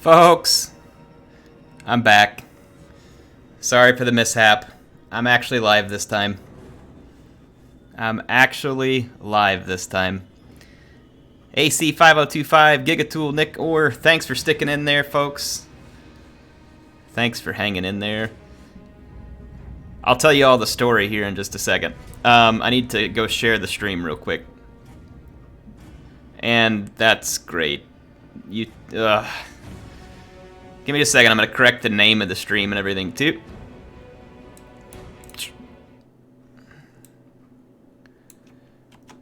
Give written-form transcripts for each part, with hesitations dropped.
Folks, I'm back. Sorry for the mishap. I'm actually live this time. AC5025, Gigatool, Nick Orr, thanks for sticking in there, folks. Thanks for hanging in there. I'll tell you all the story here in just a second. I need to go share the stream real quick. And that's great. Give me a second, I'm going to correct the name of the stream and everything too.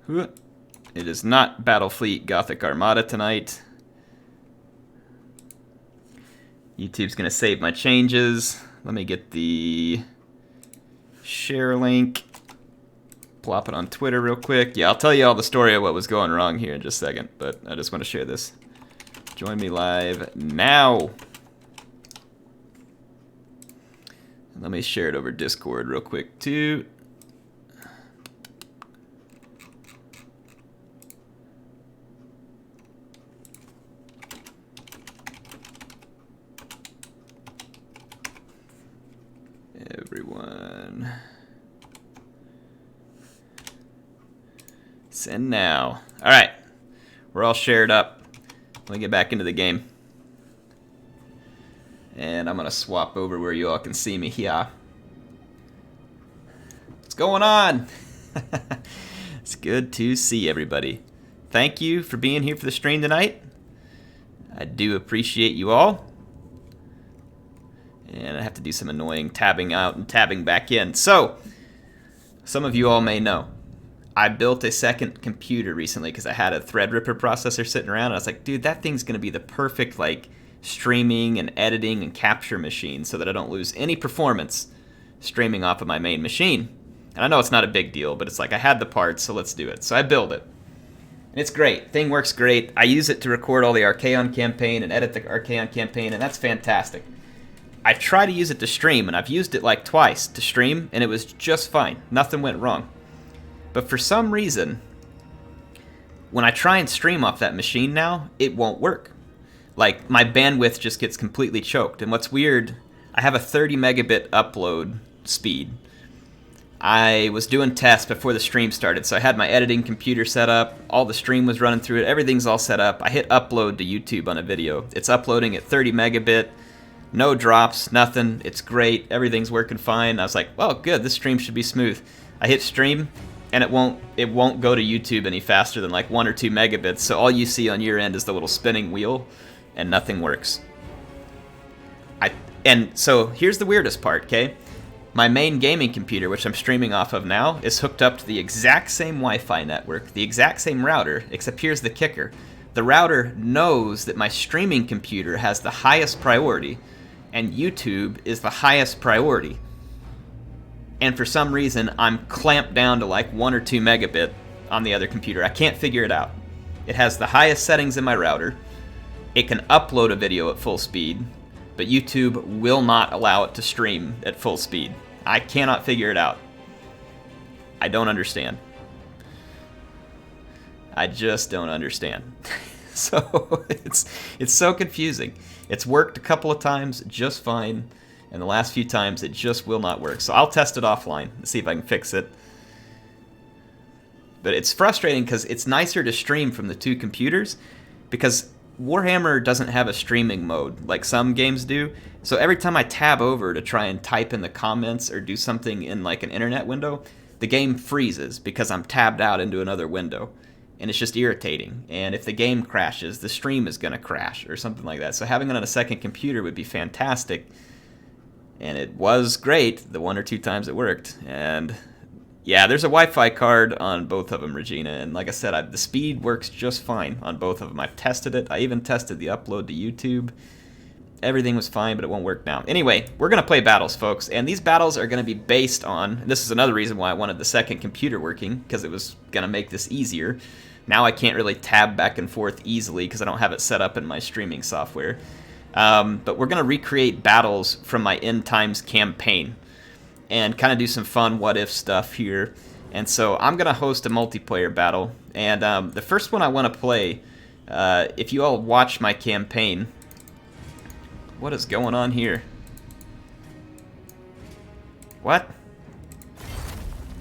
It is not Battlefleet Gothic Armada tonight. YouTube's going to save my changes. Let me get the share link. Plop it on Twitter real quick. Yeah, I'll tell you all the story of what was going wrong here in just a second, but I just want to share this. Join me live now. Let me share it over Discord real quick too. Everyone. Send now. Alright. We're all shared up. Let me get back into the game. And I'm going to swap over where you all can see me here. What's going on? It's good to see everybody. Thank you for being here for the stream tonight. I do appreciate you all. And I have to do some annoying tabbing out and tabbing back in. So, some of you all may know, I built a second computer recently because I had a Threadripper processor sitting around. And I was like, dude, that thing's going to be the perfect, like, streaming and editing and capture machine so that I don't lose any performance streaming off of my main machine. And I know it's not a big deal, but it's like I had the parts, so let's do it. So I build it. And it's great. Thing works great. I use it to record all the Archaon campaign and edit the Archaon campaign, and that's fantastic. I try to use it to stream, and I've used it like twice to stream, and it was just fine. Nothing went wrong. But for some reason, when I try and stream off that machine now, it won't work. Like, my bandwidth just gets completely choked. And what's weird, I have a 30 megabit upload speed. I was doing tests before the stream started, so I had my editing computer set up, all the stream was running through it, everything's all set up. I hit upload to YouTube on a video. It's uploading at 30 megabit, no drops, nothing, it's great, everything's working fine. I was like, well, good, this stream should be smooth. I hit stream, and it won't go to YouTube any faster than like 1 or 2 megabits, so all you see on your end is the little spinning wheel, and nothing works. And so here's the weirdest part, okay? My main gaming computer, which I'm streaming off of now, is hooked up to the exact same Wi-Fi network, the exact same router, except here's the kicker. The router knows that my streaming computer has the highest priority, and YouTube is the highest priority. And for some reason, I'm clamped down to like 1 or 2 megabit on the other computer. I can't figure it out. It has the highest settings in my router. It can upload a video at full speed, but YouTube will not allow it to stream at full speed. I cannot figure it out. I don't understand. I just don't understand. So it's so confusing. It's worked a couple of times just fine, and the last few times it just will not work. So I'll test it offline and see if I can fix it. But it's frustrating because it's nicer to stream from the two computers because Warhammer doesn't have a streaming mode like some games do. So every time I tab over to try and type in the comments or do something in like an internet window, the game freezes because I'm tabbed out into another window. And it's just irritating. And if the game crashes, the stream is going to crash or something like that. So having it on a second computer would be fantastic. And it was great the 1 or 2 times it worked. And yeah, there's a Wi-Fi card on both of them, Regina. And like I said, the speed works just fine on both of them. I've tested it. I even tested the upload to YouTube. Everything was fine, but it won't work now. Anyway, we're going to play battles, folks. And these battles are going to be based on, and this is another reason why I wanted the second computer working, because it was going to make this easier. Now I can't really tab back and forth easily because I don't have it set up in my streaming software. But we're going to recreate battles from my End Times campaign and kind of do some fun what-if stuff here. And so I'm going to host a multiplayer battle. And the first one I want to play, if you all watch my campaign, What is going on here? What?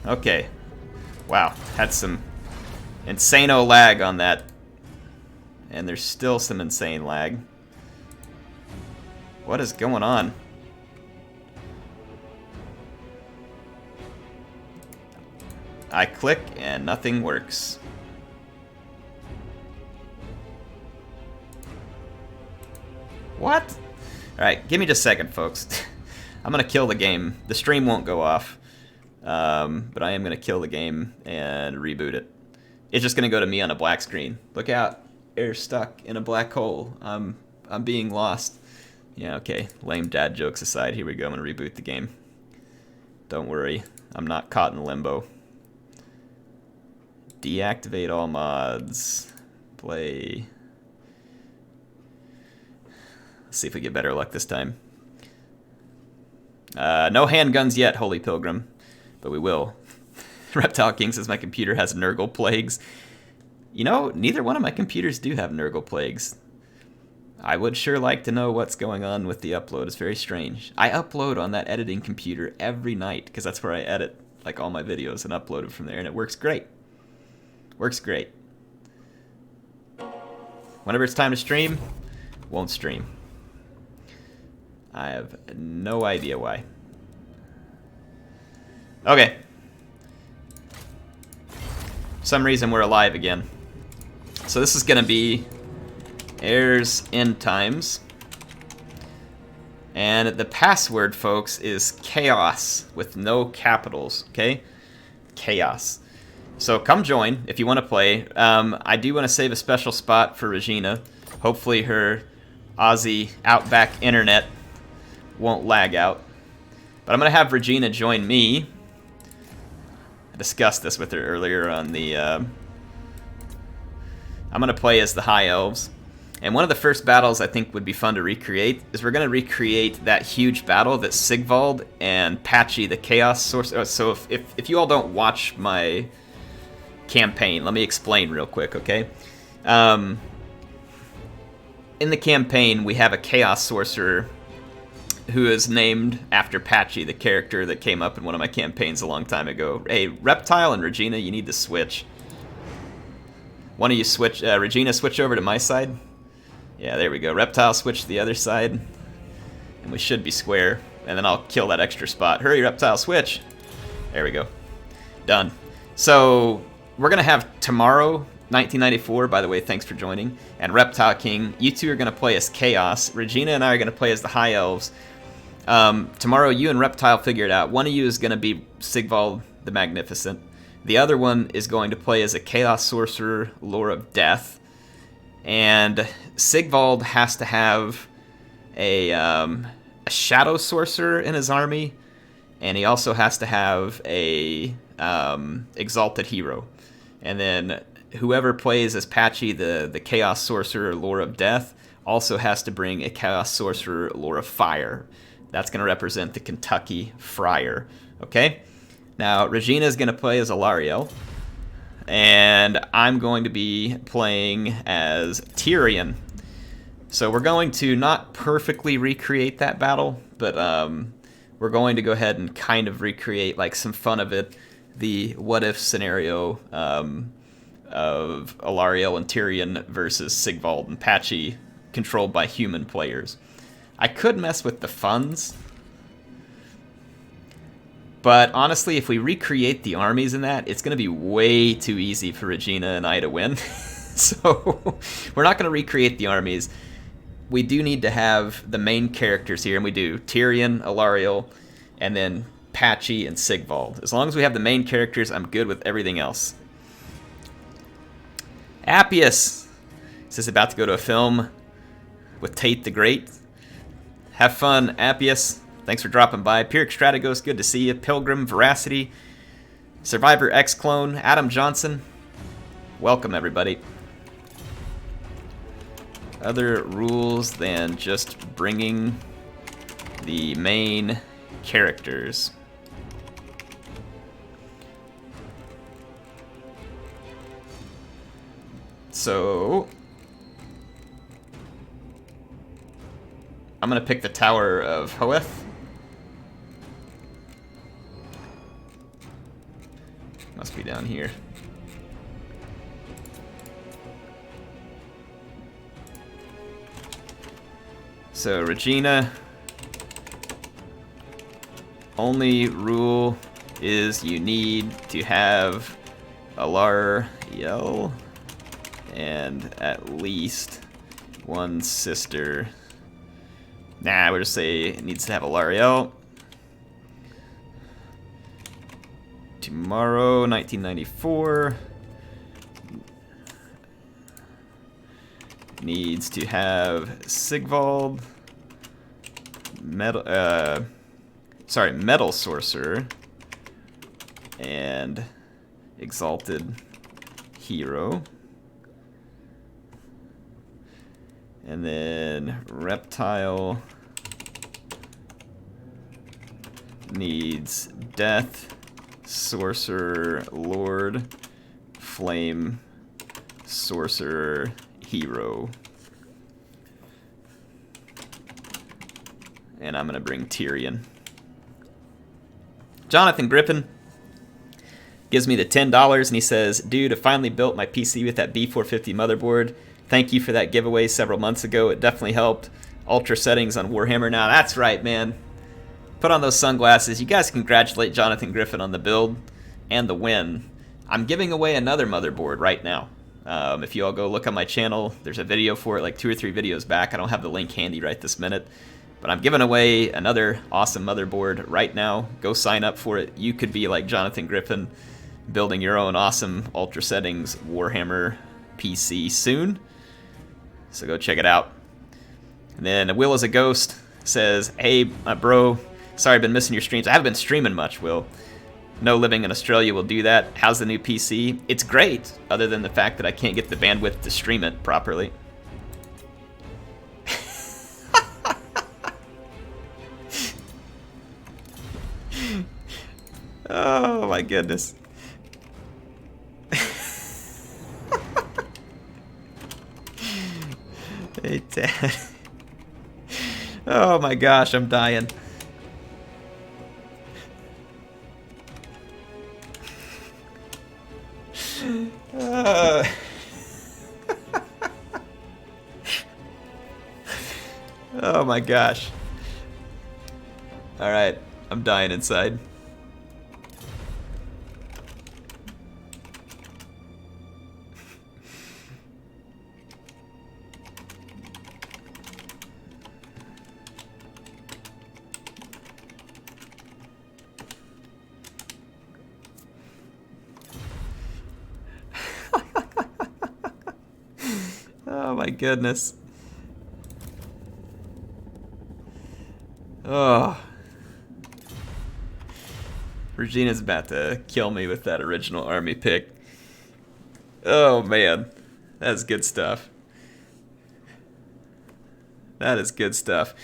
Okay. Wow, had some insano lag on that. And there's still some insane lag. What is going on? I click and nothing works. What? Alright, give me just a second, folks. I'm gonna kill the game. The stream won't go off. But I am gonna kill the game and reboot it. It's just gonna go to me on a black screen. Look out. Air stuck in a black hole. I'm being lost. Yeah, okay. Lame dad jokes aside, here we go. I'm gonna reboot the game. Don't worry. I'm not caught in limbo. Deactivate all mods. Play. Let's see if we get better luck this time. No handguns yet, Holy Pilgrim. But we will. Reptile King says my computer has Nurgle plagues. You know, neither one of my computers do have Nurgle plagues. I would sure like to know what's going on with the upload. It's very strange. I upload on that editing computer every night because that's where I edit like all my videos and upload it from there, and it works great. Works great. Whenever it's time to stream, won't stream. I have no idea why. Okay. For some reason we're alive again. So this is gonna be Heirs End Times. And the password, folks, is chaos with no capitals, okay? Chaos. So come join if you want to play. I do want to save a special spot for Regina. Hopefully her Aussie Outback internet won't lag out. But I'm going to have Regina join me. I discussed this with her earlier on the... I'm going to play as the High Elves. And one of the first battles I think would be fun to recreate is we're going to recreate that huge battle that Sigvald and Patchy, the Chaos Sorcerer... So if you all don't watch my campaign, let me explain real quick, okay? In the campaign, we have a Chaos Sorcerer who is named after Patchy, the character that came up in one of my campaigns a long time ago. Hey, Reptile and Regina, you need to switch. One of you switch, Regina, switch over to my side. Yeah, there we go. Reptile, switch to the other side. And we should be square. And then I'll kill that extra spot. Hurry, Reptile, switch. There we go. Done. So, we're going to have tomorrow, 1994, by the way, thanks for joining, and Reptile King. You two are going to play as Chaos. Regina and I are going to play as the High Elves. Tomorrow, you and Reptile figure it out. One of you is going to be Sigvald the Magnificent. The other one is going to play as a Chaos Sorcerer, Lore of Death. And Sigvald has to have a Shadow Sorcerer in his army, and he also has to have a Exalted Hero. And then whoever plays as Patchy, the Chaos Sorcerer, Lore of Death, also has to bring a Chaos Sorcerer, Lore of Fire. That's going to represent the Kentucky Friar. Okay? Now, Regina is going to play as Alariel. And I'm going to be playing as Tyrion. So we're going to not perfectly recreate that battle, but we're going to go ahead and kind of recreate like some fun of it. The what-if scenario of Alariel and Tyrion versus Sigvald and Patchy, controlled by human players. I could mess with the funds, but honestly, if we recreate the armies in that, it's going to be way too easy for Regina and I to win. So we're not going to recreate the armies. We do need to have the main characters here, and we do Tyrion, Alariel, and then Patchy and Sigvald. As long as we have the main characters, I'm good with everything else. Appius says about to go to a film with Tate the Great. Have fun, Appius. Thanks for dropping by. Pyrrhic Strategos, good to see you. Pilgrim, Veracity, Survivor X-Clone, Adam Johnson. Welcome, everybody. Other rules than just bringing the main characters. So, I'm gonna pick the Tower of Hoeth. Must be down here. So Regina, only rule is you need to have Alariel and at least one sister. Nah, we'll just say it needs to have Alariel. Tomorrow, 1994. Needs to have Sigvald, Metal Sorcerer, and Exalted Hero. And then Reptile needs Death, Sorcerer, Lord, Flame, Sorcerer, Hero. And I'm gonna bring Tyrion. Jonathan Griffin gives me the $10 and he says, dude, I finally built my PC with that B450 motherboard. Thank you for that giveaway several months ago. It definitely helped. Ultra settings on Warhammer now. That's right, man. Put on those sunglasses. You guys congratulate Jonathan Griffin on the build and the win. I'm giving away another motherboard right now. If you all go look on my channel, there's a video for it like 2 or 3 videos back. I don't have the link handy right this minute. But I'm giving away another awesome motherboard right now. Go sign up for it. You could be like Jonathan Griffin, building your own awesome Ultra Settings Warhammer PC soon. So go check it out. And then Will is a Ghost says, hey, bro, sorry I've been missing your streams. I haven't been streaming much, Will. No living in Australia will do that. How's the new PC? It's great, other than the fact that I can't get the bandwidth to stream it properly. Oh my goodness. Hey, Dad. Oh my gosh, I'm dying. Oh my gosh. Alright, I'm dying inside. Oh my goodness. Oh. Regina's about to kill me with that original army pick. Oh man. That's good stuff. That is good stuff.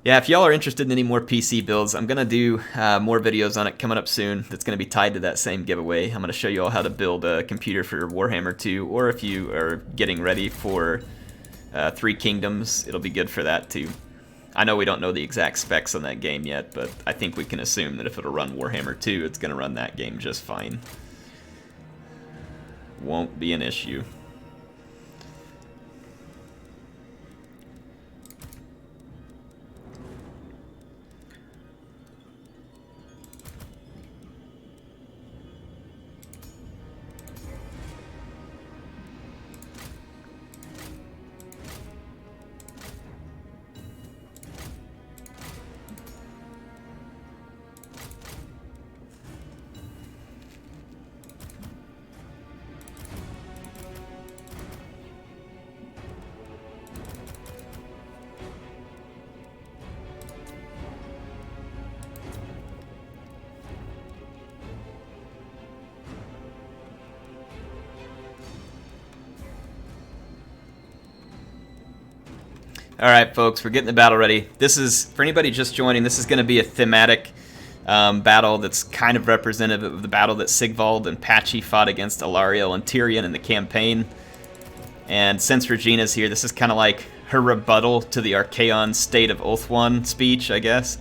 Yeah, if y'all are interested in any more PC builds, I'm going to do more videos on it coming up soon that's going to be tied to that same giveaway. I'm going to show you all how to build a computer for Warhammer 2, or if you are getting ready for 3 Kingdoms, it'll be good for that too. I know we don't know the exact specs on that game yet, but I think we can assume that if it'll run Warhammer 2, it's going to run that game just fine. Won't be an issue. Alright folks, we're getting the battle ready. This is, for anybody just joining, this is going to be a thematic battle that's kind of representative of the battle that Sigvald and Patchy fought against Alariel and Tyrion in the campaign. And since Regina's here, this is kind of like her rebuttal to the Archaon State of Ulthuan speech, I guess,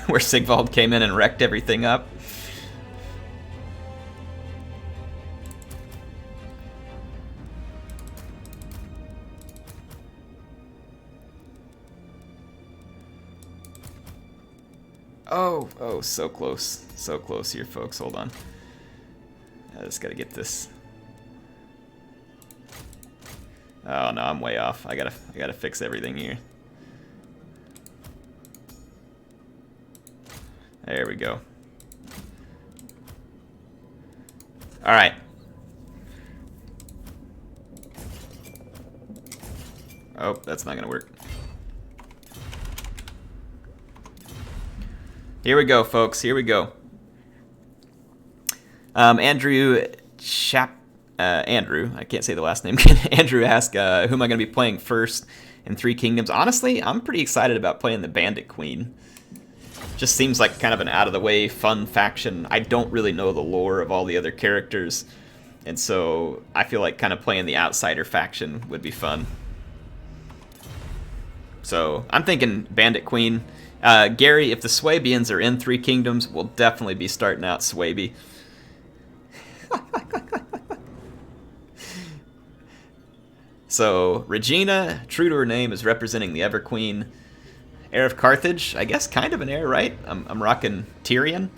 where Sigvald came in and wrecked everything up. Oh, so close. So close here, folks. Hold on. I just gotta get this. Oh no, I'm way off. I gotta fix everything here. There we go. Alright. Oh, that's not gonna work. Here we go, folks. Here we go. Andrew, I can't say the last name. Andrew asked, who am I going to be playing first in Three Kingdoms? Honestly, I'm pretty excited about playing the Bandit Queen. Just seems like kind of an out-of-the-way, fun faction. I don't really know the lore of all the other characters, and so I feel like kind of playing the outsider faction would be fun. So I'm thinking Bandit Queen. Gary, if the Swabians are in Three Kingdoms, we'll definitely be starting out Swaby. So, Regina, true to her name, is representing the Everqueen. Heir of Carthage, I guess kind of an heir, right? I'm rocking Tyrion.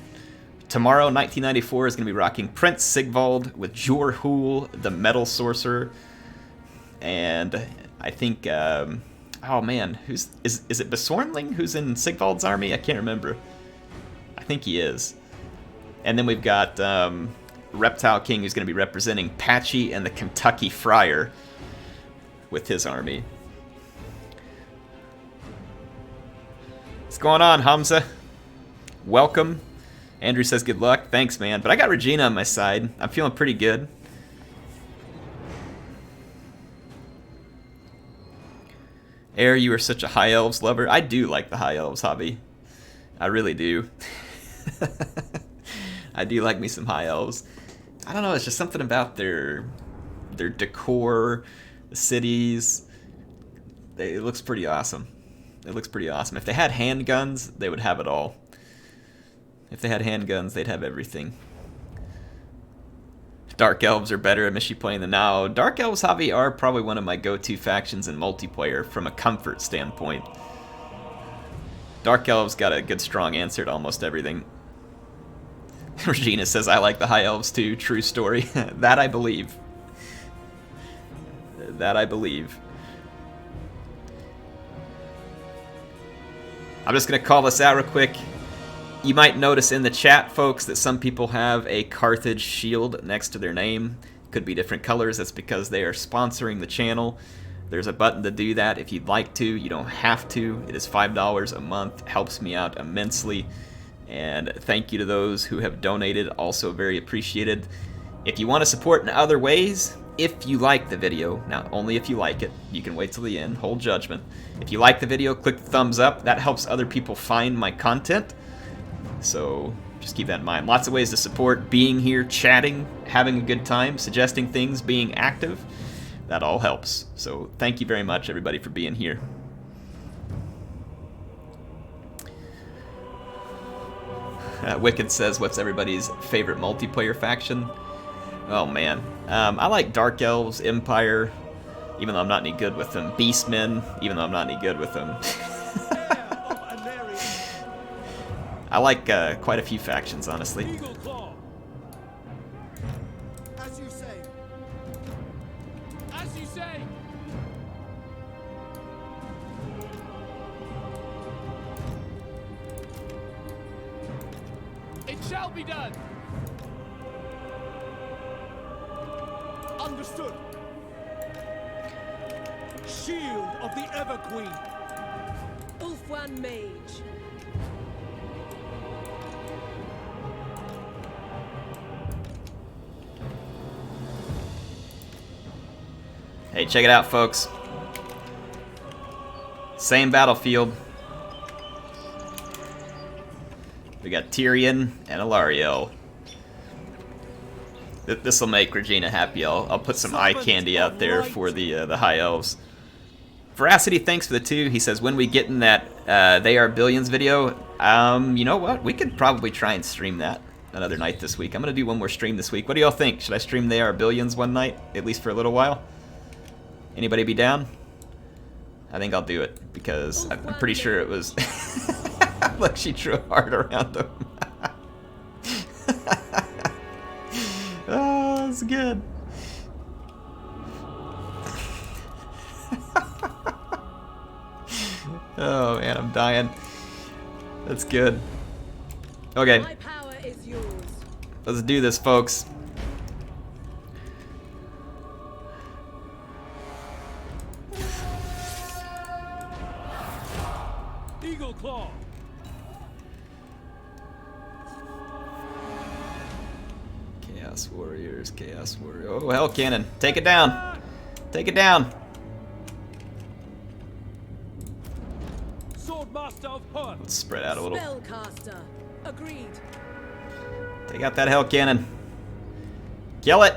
Tomorrow, 1994, is going to be rocking Prince Sigvald with Jorhul, the Metal Sorcerer. And I think... oh man, is it Besornling who's in Sigvald's army? I can't remember. I think he is. And then we've got Reptile King, who's going to be representing Patchy and the Kentucky Friar with his army. What's going on, Hamza? Welcome. Andrew says good luck. Thanks, man. But I got Regina on my side. I'm feeling pretty good. Air, you are such a High Elves lover. I do like the High Elves hobby. I really do. I do like me some High Elves. I don't know, it's just something about their decor, the cities. It looks pretty awesome. It looks pretty awesome. If they had handguns, they would have it all. If they had handguns, they'd have everything. Dark Elves are better. I miss you playing them now. Dark Elves hobby are probably one of my go-to factions in multiplayer from a comfort standpoint. Dark Elves got a good strong answer to almost everything. Regina says, I like the High Elves too. True story. That I believe. That I believe. I'm just going to call this out real quick. You might notice in the chat, folks, that some people have a Carthage shield next to their name. Could be different colors. That's because they are sponsoring the channel. There's a button to do that if you'd like to. You don't have to. It is $5 a month. Helps me out immensely. And thank you to those who have donated. Also very appreciated. If you want to support in other ways, if you like the video, now only if you like it, you can wait till the end, hold judgment. If you like the video, click the thumbs up. That helps other people find my content. So just keep that in mind. Lots of ways to support: being here, chatting, having a good time, suggesting things, being active. That all helps. So thank you very much, everybody, for being here. Wicked says, what's everybody's favorite multiplayer faction? Oh man, I like Dark Elves, Empire, even though I'm not any good with them. Beastmen, even though I'm not any good with them. I like quite a few factions, honestly. As you say. As you say. It shall be done. Understood. Shield of the Everqueen. Ulthuan Mage. Hey, check it out, folks. Same battlefield. We got Tyrion and Alariel. This will make Regina happy. I'll put some eye candy out there for the High Elves. Veracity, thanks for the 2. He says, when we get in that They Are Billions video, you know what? We could probably try and stream that another night this week. I'm going to do one more stream this week. What do y'all think? Should I stream They Are Billions one night, at least for a little while? Anybody be down? I think I'll do it, because I'm pretty sure it was... Look, she drew a heart around him. Oh, that's good. Oh man, I'm dying. That's good. Okay. My power is yours. Let's do this, folks. Eagle Claw. Chaos Warriors, Chaos Warrior. Oh, Hell Cannon. Take it down. Take it down. Swordmaster of Hurt. Let's spread out a little. Spellcaster. Agreed. Take out that Hell Cannon. Kill it.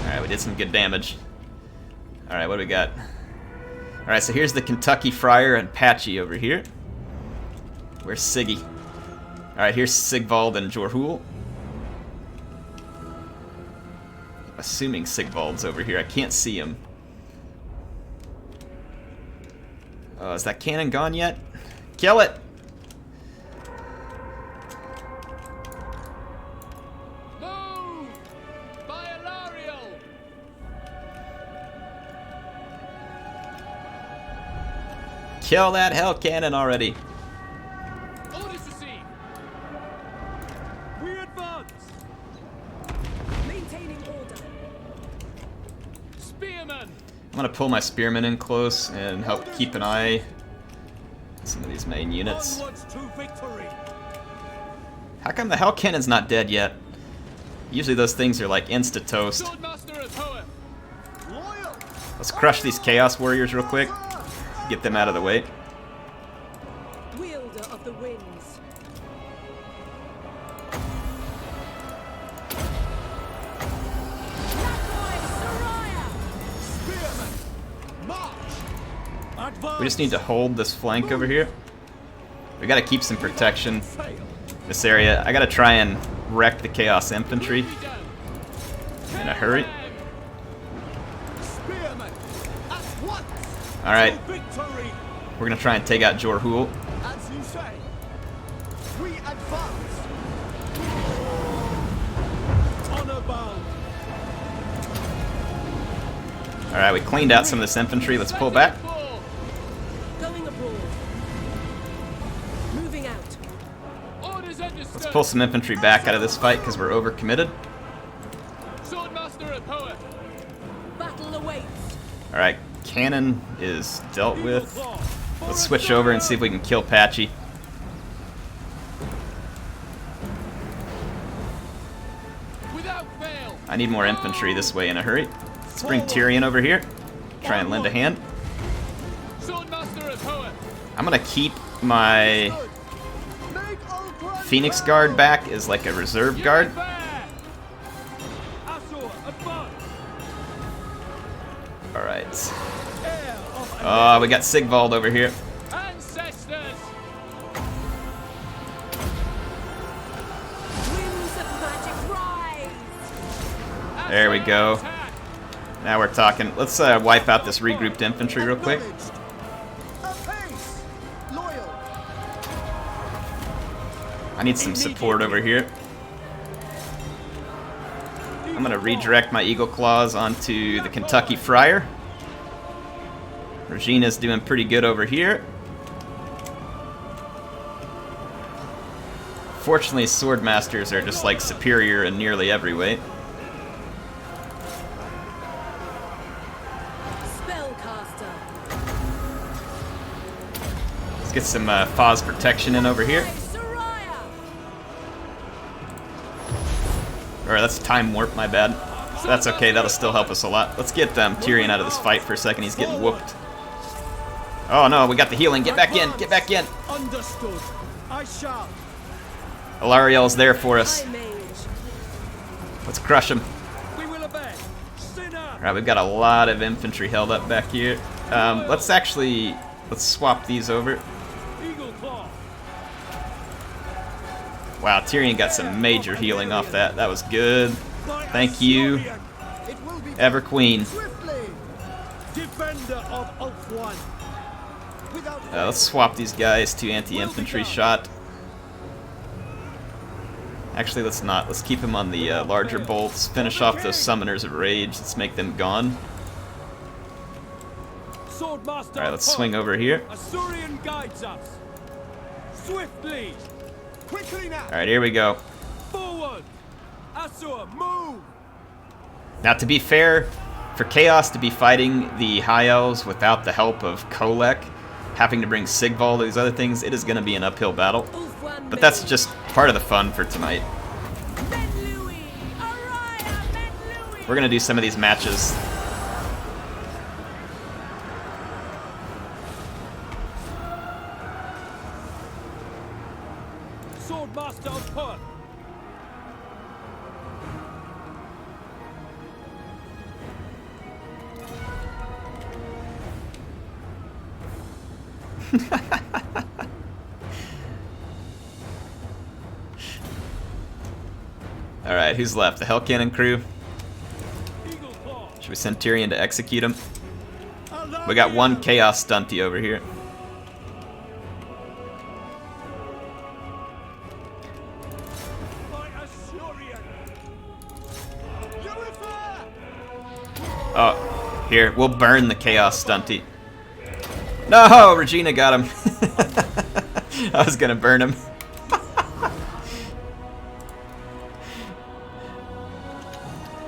Alright, we did some good damage. Alright, what do we got? Alright, so here's the Kentucky Friar and Patchy over here. Where's Siggy? Alright, here's Sigvald and Jorhul. Assuming Sigvald's over here. I can't see him. Is that cannon gone yet? Kill it! Move! By Alariel! Kill that Hell Cannon already. Orders received! We advance! Maintaining order. Spearman! I'm gonna pull my spearmen in close and help keep an eye on some of these main units. Onwards to victory! How come the Hell Cannon's not dead yet? Usually those things are like insta-toast. Swordmaster of Hoeth! Loyal! Let's crush these Chaos Warriors real quick. Get them out of the way. Wielder of the winds. Spearman! March! Advance! We just need to hold this flank over here. We gotta keep some protection Sail! this area. I gotta try and wreck the Chaos Infantry Be done! in a hurry. Spearman! At once! Alright, To victory! we're gonna try and take out Jorhul. As you say! We advance! Honor bound! Alright, we cleaned out some of this infantry. Let's pull back. Going abroad. Moving out. Orders understood! Let's pull some infantry back out of this fight because we're overcommitted. Swordmaster of Hoeth! Battle awaits. Alright, cannon is dealt Eagle with. Claw! Let's switch over and see if we can kill Patchy. Without fail! I need more infantry this way in a hurry. Let's bring Tyrion over here. Try and lend a hand. Swordmaster of Hoeth! I'm gonna keep my Make all plans Phoenix Guard back as like a reserve guard. Azor, advance! Alright. Heir of Oh, we got Sigvald over here. ancestors! Winds of magic rise. There we go. Attack! Now we're talking. Let's wipe out this regrouped infantry real quick. Apace! Loyal! I need some support over here. I'm gonna redirect my Eagle Claws onto the Kentucky Friar. Regina's doing pretty good over here. Fortunately, Swordmasters are just like superior in nearly every way. Spellcaster. Let's get some Foz protection in over here. Soraya. Or that's time warp, my bad. That's okay, that'll still help us a lot. Let's get Tyrion out of this fight for a second, he's getting whooped. Oh no, we got the healing, get back in, get back in! Understood. I shall. Alariel's there for us. High mage. Let's crush him. We will obey. Sinner! Alright, we've got a lot of infantry held up back here. Let's swap these over. Wow, Tyrion got some major healing off that. That was good. Thank you, Ever Queen. Let's swap these guys to anti-infantry shot. Actually, let's not. Let's keep him on the larger bolts. Finish off those Summoners of Rage. Let's make them gone. Alright, let's swing over here. Alright, here we go. Now, to be fair, for Chaos to be fighting the High Elves without the help of Kholek, having to bring Sigvald and these other things, it is going to be an uphill battle. But that's just part of the fun for tonight. We're going to do some of these matches. Swordmaster of Perth. Alright, who's left? The Hell Cannon crew? Should we send Tyrion to execute him? We got one Chaos Stunty over here. Oh, here, we'll burn the Chaos Stunty. No, Regina got him. I was gonna burn him.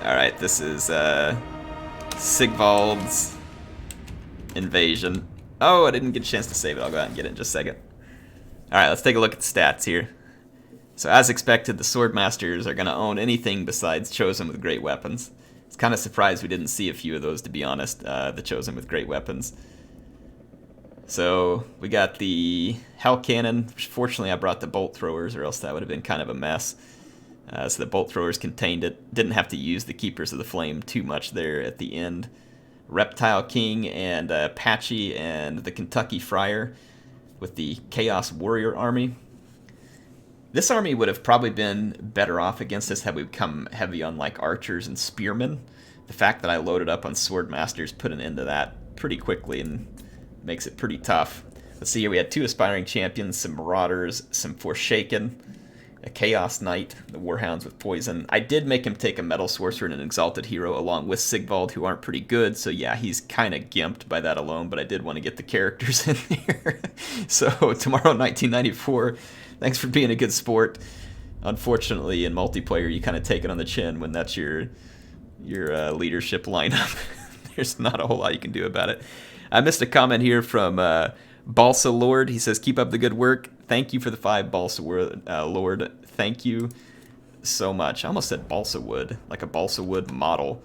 Alright, this is Sigvald's invasion. Oh, I didn't get a chance to save it. I'll go out and get it in just a second. Alright, let's take a look at the stats here. So as expected, the Swordmasters are going to own anything besides Chosen with Great Weapons. It's kind of surprised we didn't see a few of those, to be honest, the Chosen with Great Weapons. So we got the Hell Cannon. Fortunately, I brought the Bolt Throwers, or else that would have been kind of a mess. So the Bolt Throwers contained it. Didn't have to use the Keepers of the Flame too much there at the end. Reptile King and Patchy and the Kentucky Friar with the Chaos Warrior army. This army would have probably been better off against us had we come heavy on like archers and spearmen. The fact that I loaded up on Swordmasters put an end to that pretty quickly and makes it pretty tough. Let's see here, we had 2 Aspiring Champions, some Marauders, some Forsaken, a Chaos Knight, the Warhounds with Poison. I did make him take a Metal Sorcerer and an Exalted Hero along with Sigvald, who aren't pretty good, so yeah, he's kind of gimped by that alone, but I did want to get the characters in there. So, tomorrow, 1994, thanks for being a good sport. Unfortunately, in multiplayer, you kind of take it on the chin when that's your leadership lineup. There's not a whole lot you can do about it. I missed a comment here from Balsa Lord. He says, keep up the good work. Thank you for the 5, Balsa Lord. Thank you so much. I almost said balsa wood, like a balsa wood model.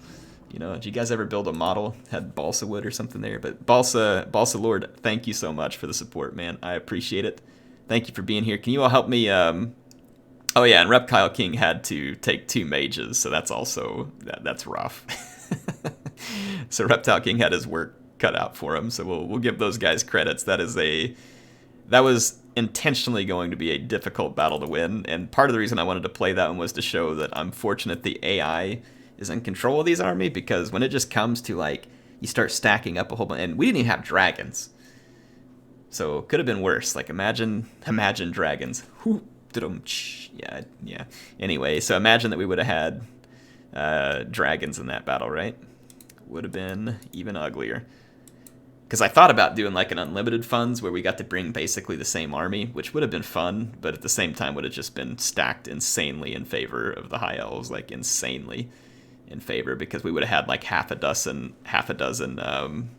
You know, did you guys ever build a model? Had balsa wood or something there? But Balsa Lord, thank you so much for the support, man. I appreciate it. Thank you for being here. Can you all help me? Oh yeah, and Reptile King had to take 2 mages, so that's also that's rough. So Reptile King had his work cut out for him, so we'll give those guys credits. That was intentionally going to be a difficult battle to win, and part of the reason I wanted to play that one was to show that I'm fortunate the AI is in control of these army, because when it just comes to like you start stacking up a whole bunch, and we didn't even have dragons, so it could have been worse. Like imagine dragons. Yeah. Anyway, so imagine that we would have had dragons in that battle, right? Would have been even uglier. Because I thought about doing like an unlimited funds where we got to bring basically the same army, which would have been fun, but at the same time would have just been stacked insanely in favor of the High Elves, like insanely in favor, because we would have had like half a dozen.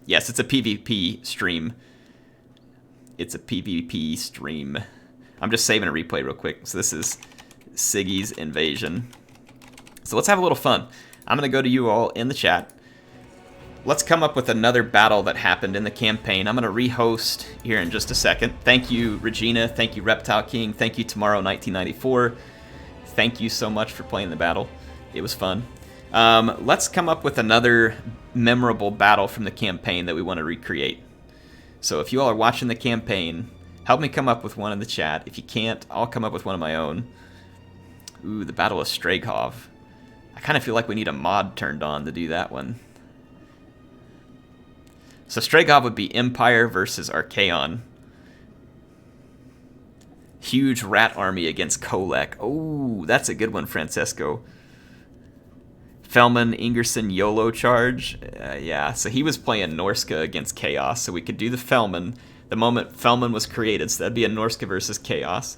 Yes, it's a PvP stream. It's a PvP stream. I'm just saving a replay real quick. So this is Siggy's invasion. So let's have a little fun. I'm going to go to you all in the chat. Let's come up with another battle that happened in the campaign. I'm going to rehost here in just a second. Thank you, Regina. Thank you, Reptile King. Thank you, Tomorrow 1994. Thank you so much for playing the battle. It was fun. Let's come up with another memorable battle from the campaign that we want to recreate. So if you all are watching the campaign, help me come up with one in the chat. If you can't, I'll come up with one of my own. Ooh, the Battle of Stragov. I kind of feel like we need a mod turned on to do that one. So Stragov would be Empire versus Archaon. Huge rat army against Kholek. Oh, that's a good one, Francesco. Felman, Ingerson, YOLO charge. Yeah, so he was playing Norska against Chaos, so we could do the Felman the moment Felman was created, so that'd be a Norska versus Chaos.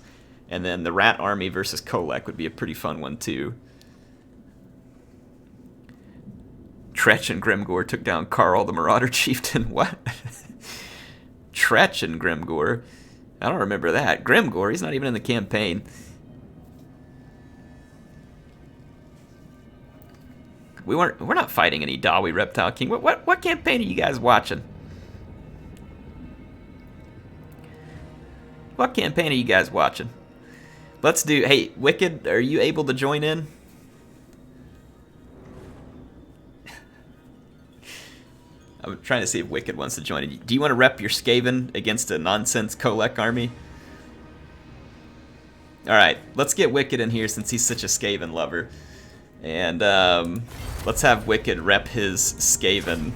And then the Rat Army versus Kholek would be a pretty fun one, too. Tretch and Grimgor took down Carl, the Marauder Chieftain. What? Tretch and Grimgor? I don't remember that. Grimgor, he's not even in the campaign. We're not fighting any Dawi Reptile King. What campaign are you guys watching? What campaign are you guys watching? Let's do... Hey, Wicked, are you able to join in? I'm trying to see if Wicked wants to join in. Do you want to rep your Skaven against a nonsense Kholek army? Alright, let's get Wicked in here since he's such a Skaven lover. And let's have Wicked rep his Skaven.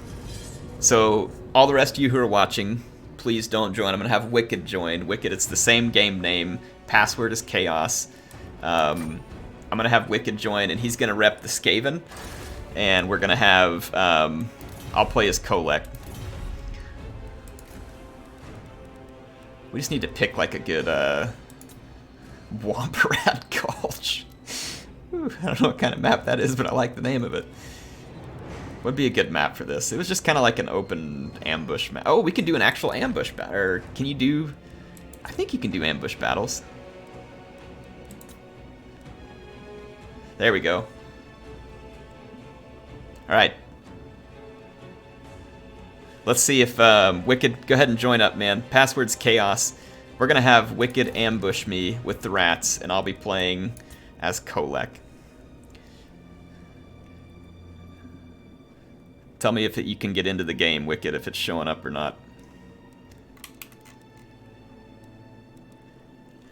So, all the rest of you who are watching, please don't join. I'm going to have Wicked join. Wicked, it's the same game name. Password is Chaos. I'm going to have Wicked join, and he's going to rep the Skaven. And we're going to have... I'll play as Kholek. We just need to pick like a good Womperat Gulch. Ooh, I don't know what kind of map that is, but I like the name of it. Would be a good map for this. It was just kind of like an open ambush map. Oh, we can do an actual ambush battle. Or can you do... I think you can do ambush battles. There we go. Alright. Let's see if Wicked... Go ahead and join up, man. Password's Chaos. We're going to have Wicked ambush me with the rats, and I'll be playing as Kholek. Tell me if you can get into the game, Wicked, if it's showing up or not.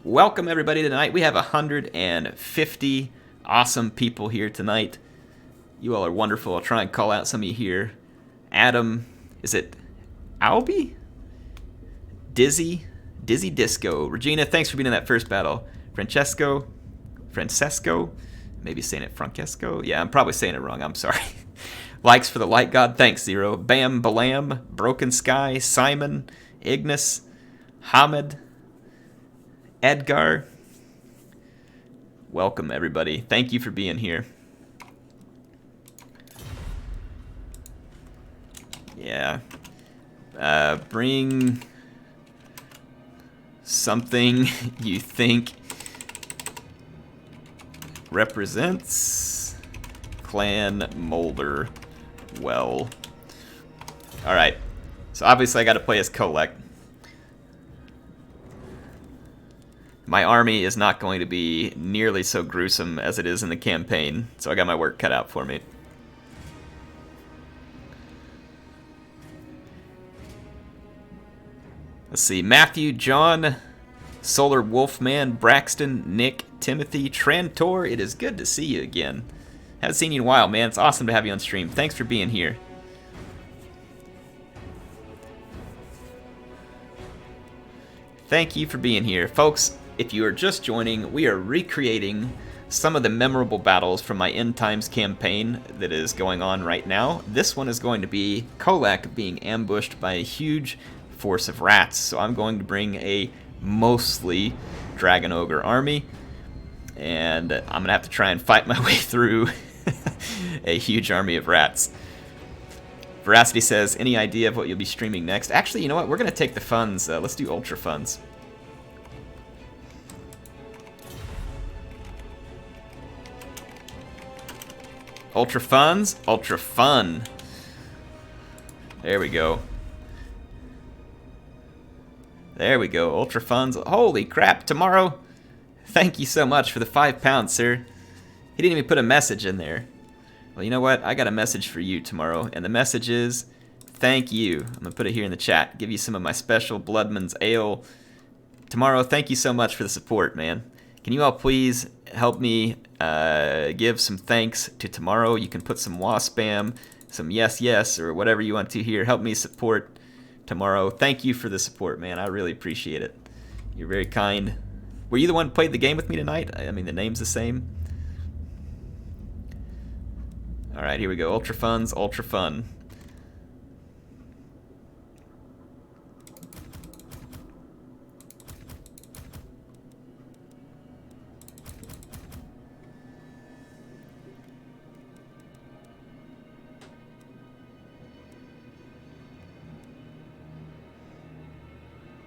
Welcome, everybody, tonight. We have 150 awesome people here tonight. You all are wonderful. I'll try and call out some of you here. Adam, is it Albie? Dizzy Disco. Regina, thanks for being in that first battle. Francesco, maybe saying it Francesco. Yeah, I'm probably saying it wrong. I'm sorry. Likes for the Light God. Thanks, Zero. Bam Balam, Broken Sky, Simon, Ignis, Hamid, Edgar. Welcome, everybody. Thank you for being here. Yeah. Bring something you think represents Clan Molder well. Alright. So obviously I gotta play as Kholek. My army is not going to be nearly so gruesome as it is in the campaign, so I got my work cut out for me. Let's see, Matthew, John, Solar Wolfman, Braxton, Nick, Timothy, Trantor, it is good to see you again. Haven't seen you in a while, man. It's awesome to have you on stream. Thanks for being here. Thank you for being here. Folks, if you are just joining, we are recreating some of the memorable battles from my End Times campaign that is going on right now. This one is going to be Kholek being ambushed by a huge force of rats. So I'm going to bring a mostly Dragon Ogre army, and I'm going to have to try and fight my way through a huge army of rats. Veracity says, any idea of what you'll be streaming next? Actually, you know what? We're going to take the funds. Let's do Ultra Funds. Ultra Funds, Ultra Fun. There we go. There we go, Ultra Funds. Holy crap, tomorrow. Thank you so much for the £5, sir. He didn't even put a message in there. Well, you know what? I got a message for you tomorrow, and the message is thank you. I'm going to put it here in the chat. Give you some of my special Bloodman's Ale. Tomorrow, thank you so much for the support, man. Can you all please help me give some thanks to tomorrow? You can put some wasp spam, some yes, yes, or whatever you want to here. Help me support tomorrow. Thank you for the support, man. I really appreciate it. You're very kind. Were you the one who played the game with me tonight? I mean, the name's the same. All right, here we go. Ultra Fun's Ultra Fun.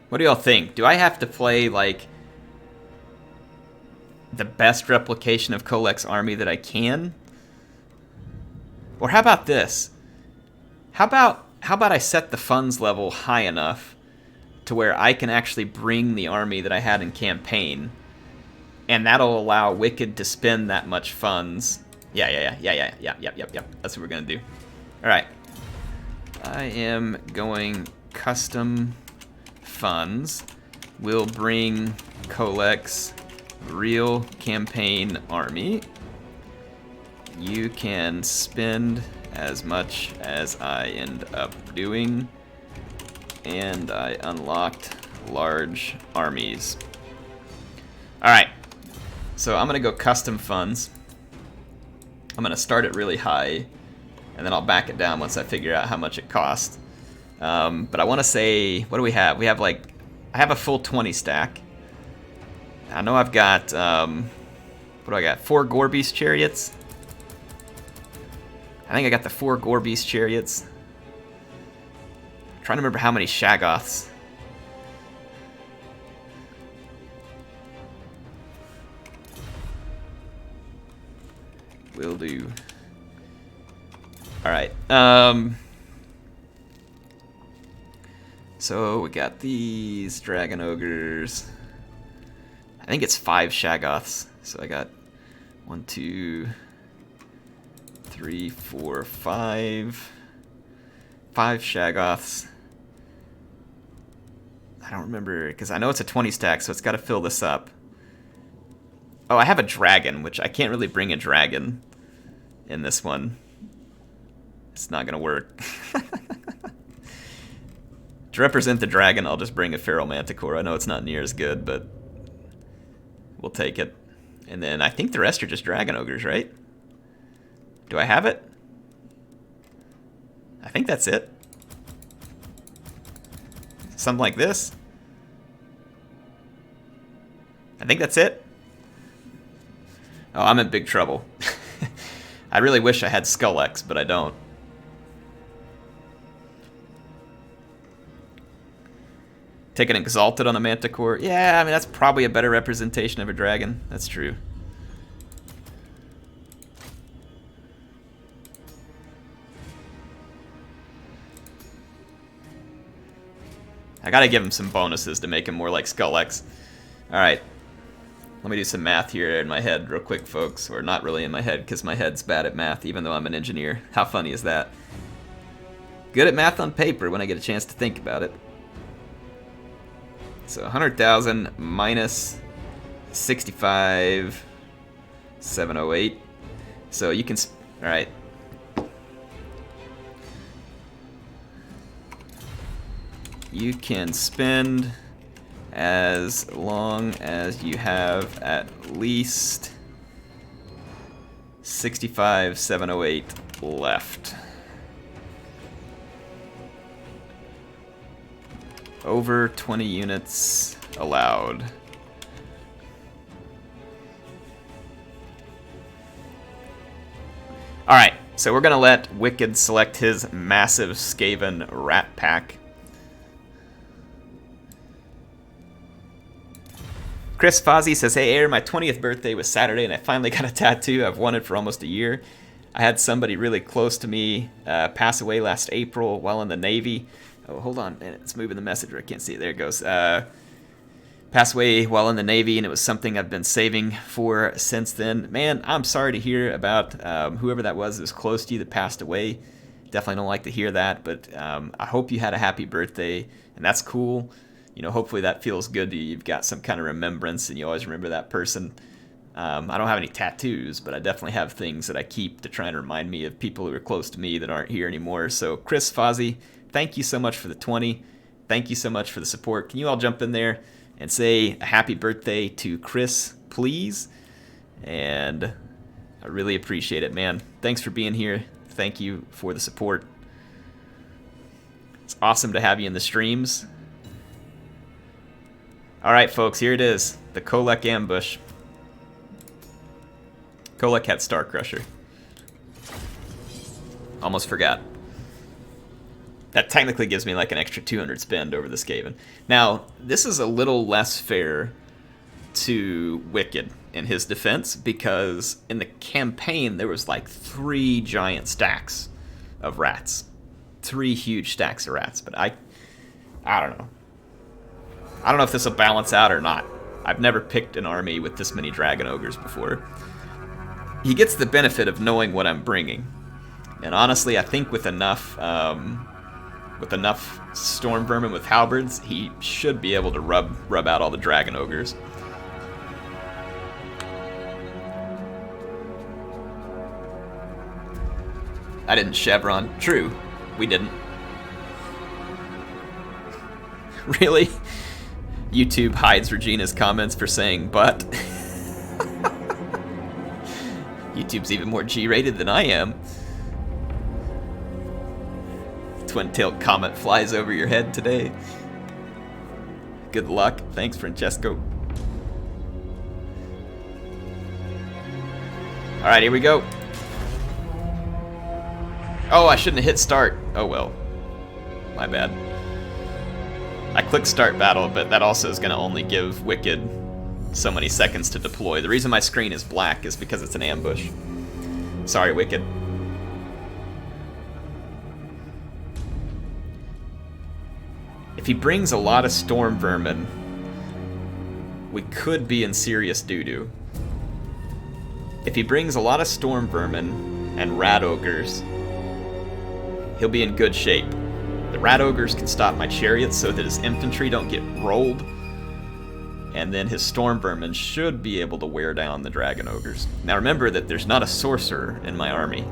What do y'all think? Do I have to play, like, the best replication of Kholek's army that I can? Or how about this? How about I set the funds level high enough to where I can actually bring the army that I had in campaign, and that'll allow Wicked to spend that much funds. Yeah. That's what we're gonna do. All right. I am going custom funds. We'll bring Kholek's real campaign army. You can spend as much as I end up doing, and I unlocked large armies. Alright, so I'm gonna go custom funds. I'm gonna start it really high, and then I'll back it down once I figure out how much it costs. But I want to say, what do we have? We have I have a full 20 stack. I know I've got, what do I got? 4 Gore-Beast Chariots. I think I got the 4 Gore-Beast Chariots. I'm trying to remember how many Shaggoths. Will do. Alright, so we got these Dragon Ogres. I think it's 5 Shaggoths. So I got 1, 2, 3, 4, 5. 5 Shaggoths. I don't remember, because I know it's a 20 stack, so it's got to fill this up. Oh, I have a dragon, which I can't really bring a dragon in this one. It's not going to work. To represent the dragon, I'll just bring a Feral Manticore. I know it's not near as good, but we'll take it. And then I think the rest are just Dragon Ogres, right? Do I have it? I think that's it. Something like this. I think that's it. Oh, I'm in big trouble. I really wish I had Skull-X, but I don't. Take an Exalted on a Manticore. Yeah, I mean, that's probably a better representation of a dragon. That's true. I gotta give him some bonuses to make him more like Skull-X. Alright. Let me do some math here in my head real quick, folks. Or not really in my head, because my head's bad at math, even though I'm an engineer. How funny is that? Good at math on paper when I get a chance to think about it. So 100,000 minus 65,708. So you can, all right. You can spend as long as you have at least 65,708 left. Over 20 units allowed. Alright, so we're going to let Wicked select his massive Skaven Rat Pack. Chris Fozzie says, hey Air, my 20th birthday was Saturday and I finally got a tattoo I've wanted for almost a year. I had somebody really close to me pass away last April while in the Navy. Oh, hold on, man. It's moving the message. I can't see it. There it goes. Passed away while in the Navy, and it was something I've been saving for since then. Man, I'm sorry to hear about whoever that was close to you that passed away. Definitely don't like to hear that, but I hope you had a happy birthday, and that's cool. You know, hopefully that feels good to you. You've got some kind of remembrance, and you always remember that person. I don't have any tattoos, but I definitely have things that I keep to try and remind me of people who are close to me that aren't here anymore. So, Chris, Fozzie, thank you so much for the 20. Thank you so much for the support. Can you all jump in there and say a happy birthday to Chris, please? And I really appreciate it, man. Thanks for being here. Thank you for the support. It's awesome to have you in the streams. All right, folks, here it is. The Kholek ambush. Kholek had Star Crusher. Almost forgot. That technically gives me like an extra 200 spend over the Skaven. Now, this is a little less fair to Wicked in his defense, because in the campaign there was like 3 giant stacks of rats. 3 huge stacks of rats, but I don't know. I don't know if this will balance out or not. I've never picked an army with this many Dragon Ogres before. He gets the benefit of knowing what I'm bringing. And honestly, I think with enough Storm Vermin with Halberds, he should be able to rub out all the Dragon Ogres. I didn't chevron. True, we didn't. Really? YouTube hides Regina's comments for saying but. YouTube's even more G-rated than I am. Twin-tailed comet flies over your head today. Good luck. Thanks, Francesco. Alright, here we go. Oh, I shouldn't have hit start. Oh well. My bad. I clicked start battle, but that also is going to only give Wicked so many seconds to deploy. The reason my screen is black is because it's an ambush. Sorry, Wicked. If he brings a lot of Storm Vermin, we could be in serious doo-doo. If he brings a lot of Storm Vermin and Rat Ogres, he'll be in good shape. The Rat Ogres can stop my chariots so that his infantry don't get rolled, and then his Storm Vermin should be able to wear down the Dragon Ogres. Now remember that there's not a Sorcerer in my army,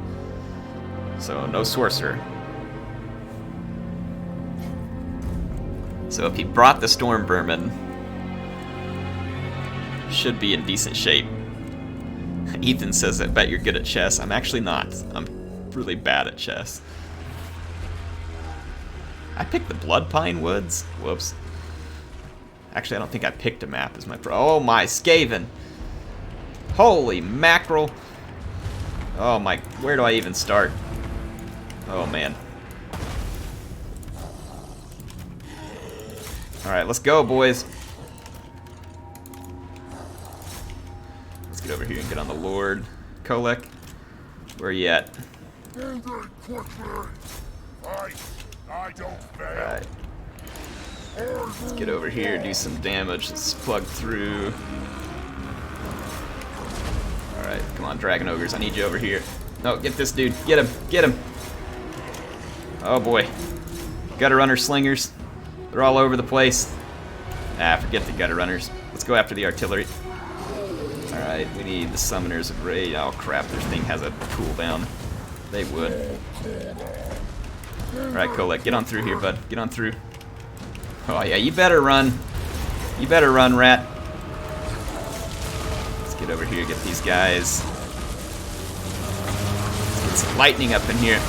so no Sorcerer. So if he brought the Storm Vermin, should be in decent shape. Ethan says, I bet you're good at chess. I'm actually not. I'm really bad at chess. I picked the Blood Pine Woods? Whoops. Actually, I don't think I picked a map as my oh my, Skaven! Holy mackerel! Oh my, where do I even start? Oh man. Alright, let's go, boys. Let's get over here and get on the Lord. Kholek, where are you at? Alright. Let's get over here, do some damage. Let's plug through. Alright, come on, Dragon Ogres. I need you over here. No, get this dude. Get him. Get him. Oh boy. Gutter Runner Slingers. They're all over the place. Ah, forget the Gutter Runners. Let's go after the artillery. Alright, we need the Summoners of Rage. Oh crap, this thing has a cooldown. They would. Alright, Kholek, get on through here, bud. Get on through. Oh yeah, you better run. You better run, rat. Let's get over here, get these guys. Let's get some lightning up in here.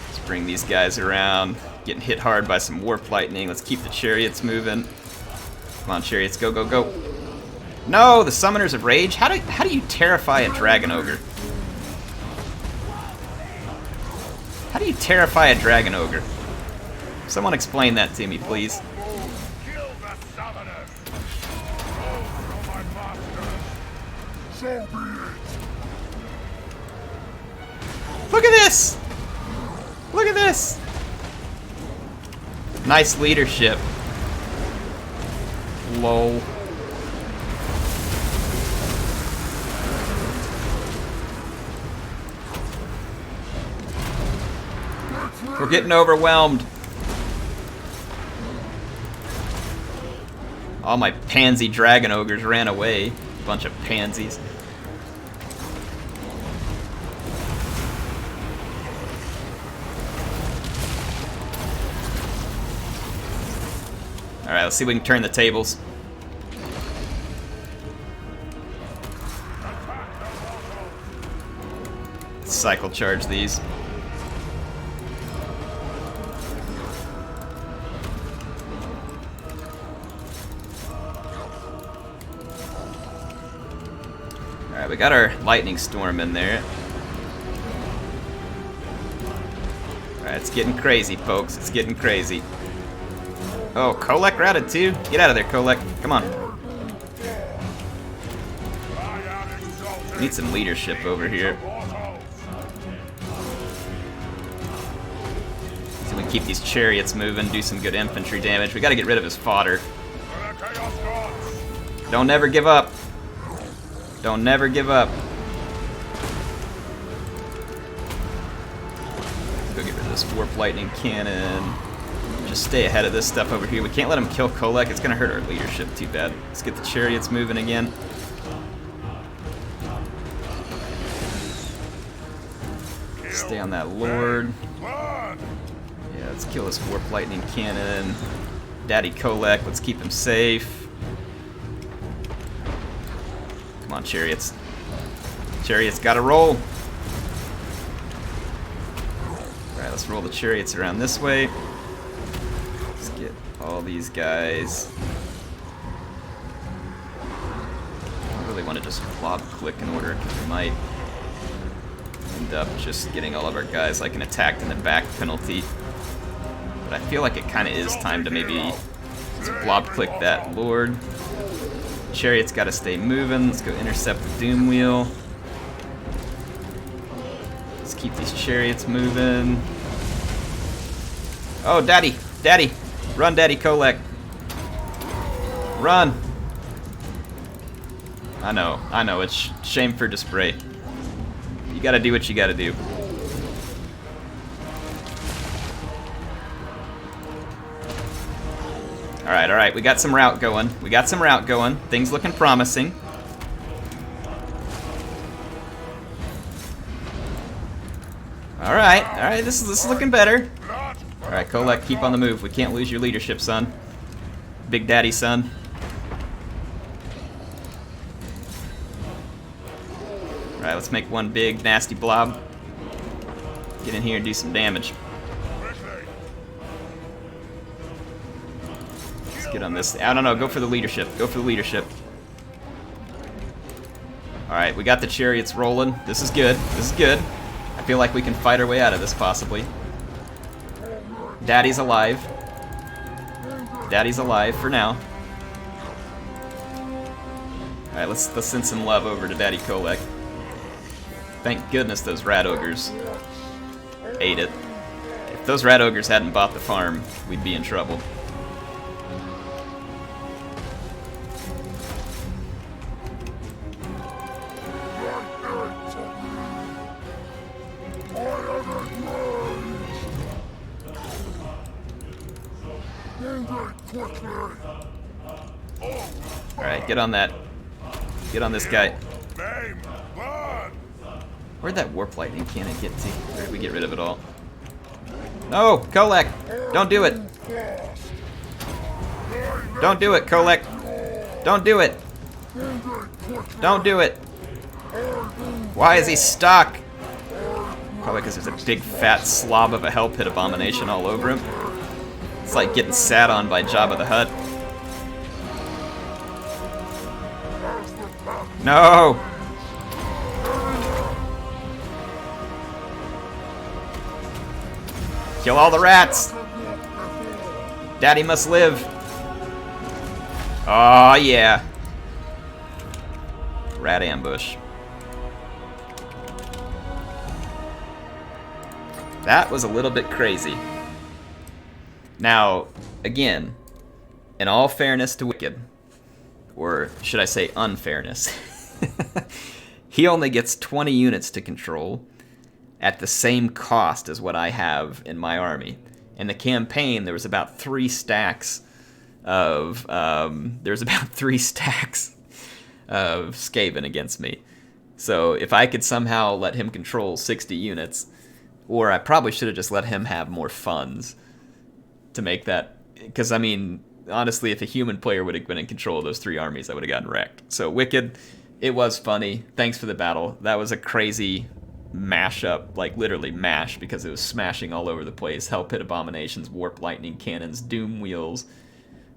Let's bring these guys around. Getting hit hard by some warp lightning. Let's keep the chariots moving. Come on, chariots, go, go, go. No, the Summoners of Rage? How do you terrify a Dragon Ogre? How do you terrify a Dragon Ogre? Someone explain that to me, please. Look at this! Look at this! Nice leadership. Lol. We're getting overwhelmed. All my pansy dragon ogres ran away. Bunch of pansies. Alright, let's see if we can turn the tables. Cycle charge these. Alright, we got our lightning storm in there. Alright, it's getting crazy, folks. It's getting crazy. Oh, Kholek routed too? Get out of there, Kholek. Come on. Need some leadership over here. So we can keep these chariots moving, do some good infantry damage. We gotta get rid of his fodder. Don't ever give up. Don't never give up. Let's go get rid of this warp lightning cannon. Just stay ahead of this stuff over here. We can't let him kill Kholek. It's gonna hurt our leadership too bad. Let's get the chariots moving again. Stay on that lord. Yeah, let's kill this warp lightning cannon. Daddy Kholek, let's keep him safe. Come on, chariots. Chariots gotta roll. Alright, let's roll the chariots around this way. Let's get all these guys. I really want to just blob click in order, because we might end up just getting all of our guys like an attacked in the back penalty. But I feel like it kind of is time to maybe blob click that lord. Chariot's got to stay moving. Let's go intercept the doom wheel. Let's keep these chariots moving. Oh, daddy! Daddy! Run, Daddy Kholek! Run! I know, it's shame for display. You gotta do what you gotta do. Alright, we got some route going. Things looking promising. Alright, this is looking better. Alright, Kholek, keep on the move. We can't lose your leadership, son. Big Daddy, son. Alright, let's make one big, nasty blob. Get in here and do some damage. Let's get on this. I don't know, go for the leadership. Go for the leadership. Alright, we got the chariots rolling. This is good. This is good. I feel like we can fight our way out of this, possibly. Daddy's alive. Daddy's alive for now. Alright, let's send some love over to Daddy Kholek. Thank goodness those rat ogres ate it. If those rat ogres hadn't bought the farm, we'd be in trouble. Alright, get on that. Get on this guy. Where'd that warp lightning cannon get to? Or did we get rid of it all? No! Kholek! Don't do it! Don't do it, Kholek! Don't do it! Don't do it! Why is he stuck? Probably because there's a big fat slob of a hell pit abomination all over him. It's like getting sat on by Jabba the Hutt. No! Kill all the rats! Daddy must live! Oh yeah! Rat ambush. That was a little bit crazy. Now, again, in all fairness to Wicked, or should I say unfairness, he only gets 20 units to control at the same cost as what I have in my army. In the campaign, there was about 3 stacks of Skaven against me. So if I could somehow let him control 60 units, or I probably should have just let him have more funds to make that, because I mean, honestly, if a human player would have been in control of those 3 armies, I would have gotten wrecked. So Wicked, it was funny. Thanks for the battle. That was a crazy mashup, like literally mash, because it was smashing all over the place. Hell Pit Abominations, Warp Lightning Cannons, Doom Wheels,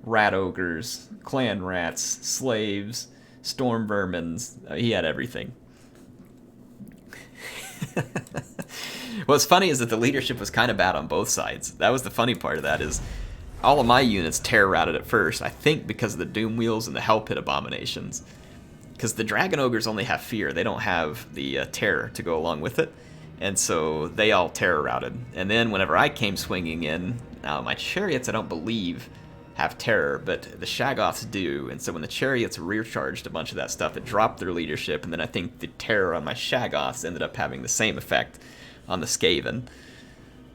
Rat Ogres, Clan Rats, Slaves, Storm Vermins. He had everything. What's funny is that the leadership was kind of bad on both sides. That was the funny part of that, is all of my units terror routed at first, I think because of the Doom Wheels and the Hell Pit Abominations. Because the Dragon Ogres only have fear, they don't have the terror to go along with it. And so they all terror routed. And then whenever I came swinging in, now my Chariots I don't believe have terror, but the Shaggoths do. And so when the Chariots rear charged a bunch of that stuff, it dropped their leadership, and then I think the terror on my Shaggoths ended up having the same effect on the Skaven.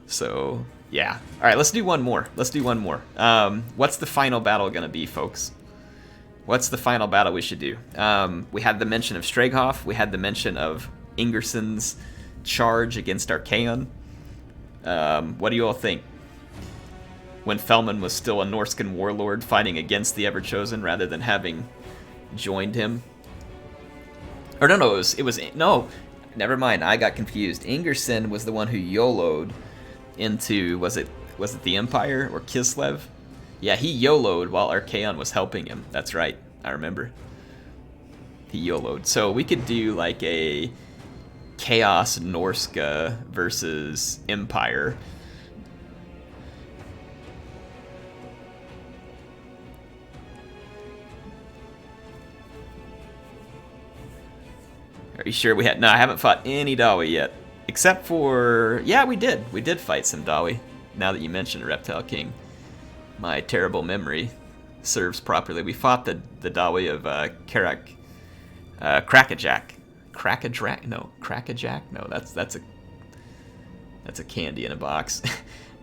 So yeah. Alright, let's do one more. Let's do one more. What's the final battle gonna be, folks? What's the final battle we should do? We had the mention of Streghoff. We had the mention of Ingerson's charge against Archaon. What do you all think? When Felman was still a Norscan warlord fighting against the Everchosen rather than having joined him. Or no, it was no, never mind, I got confused. Ingerson was the one who YOLO'd into, was it the Empire or Kislev? Yeah, he YOLO'd while Archaon was helping him. That's right, I remember. He YOLO'd. So we could do like a Chaos Norska versus Empire. Are you sure we had? No, I haven't fought any Dawi yet. Except for, yeah, we did. We did fight some Dawi. Now that you mention Reptile King, my terrible memory serves properly. We fought the Dawi of Crackajack. Crackajack? No, Crackajack? No, that's a candy in a box.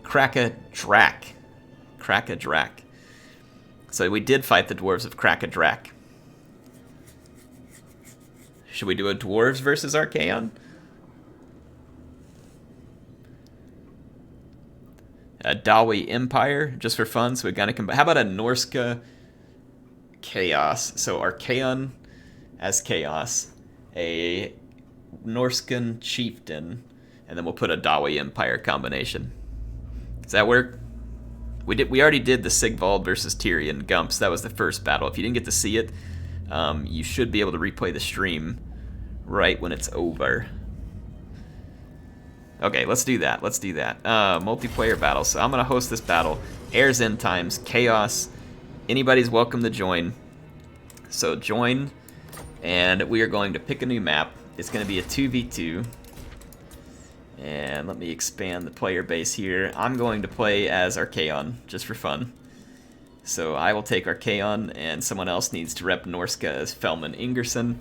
Crackadrack. Crackadrack. So we did fight the Dwarves of Crackadrack. Should we do a Dwarves versus Archaon? A Dawi Empire, just for fun, so we gotta combine. How about a Norska Chaos? So Archaon as Chaos, a Norscan Chieftain, and then we'll put a Dawi Empire combination. Does that work? We already did the Sigvald versus Tyrion Gumps. That was the first battle. If you didn't get to see it, you should be able to replay the stream right when it's over. Okay, let's do that. Let's do that. Multiplayer battle. So I'm going to host this battle. Heirs End Times, Chaos. Anybody's welcome to join. So join, and we are going to pick a new map. It's going to be a 2v2. And let me expand the player base here. I'm going to play as Archaon, just for fun. So I will take Archaon, and someone else needs to rep Norska as Felman Ingerson.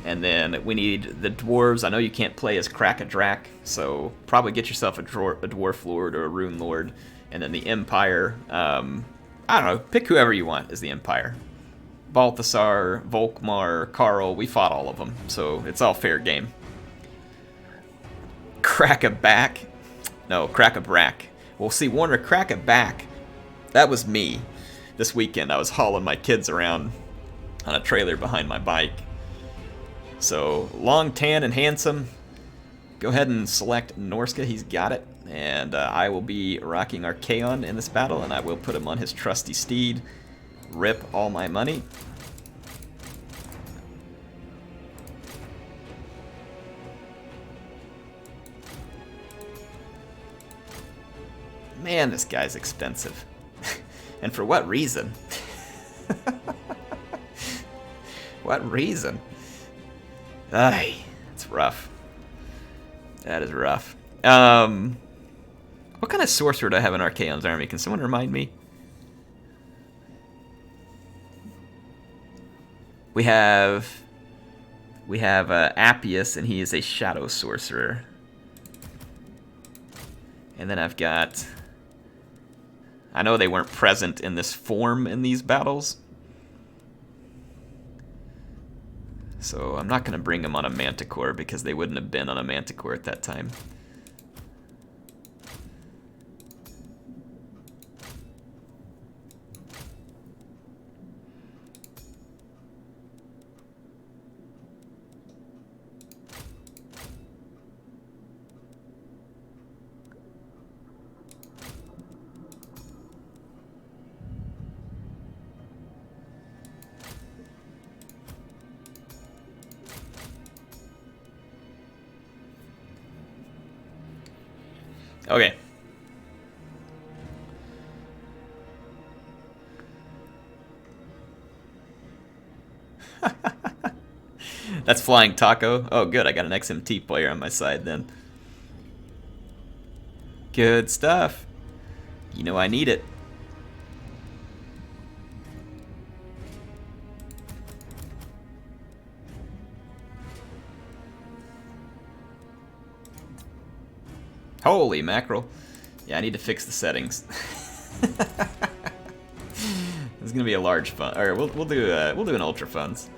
And then we need the Dwarves. I know you can't play as Crackadrack, so probably get yourself a Dwarf Lord or a Rune Lord. And then the Empire, I don't know, pick whoever you want as the Empire. Balthasar, Volkmar, Karl, we fought all of them, so it's all fair game. Crackaback? No, Crackabrack. Well, see, Warner, Crackaback, that was me. This weekend I was hauling my kids around on a trailer behind my bike. So, long, tan, and handsome. Go ahead and select Norska, he's got it. And I will be rocking Archaon in this battle, and I will put him on his trusty steed. Rip all my money. Man, this guy's expensive. And for what reason? What reason? Ay, it's rough. That is rough. What kind of sorcerer do I have in Archaon's army? Can someone remind me? We have Appius, and he is a shadow sorcerer. And then I've got... I know they weren't present in this form in these battles. So I'm not going to bring them on a Manticore because they wouldn't have been on a Manticore at that time. Okay. That's Flying Taco. Oh, good. I got an XMT player on my side then. Good stuff. You know I need it. Holy mackerel. Yeah, I need to fix the settings. This is gonna be a large fun. Alright, we'll do an ultra funds.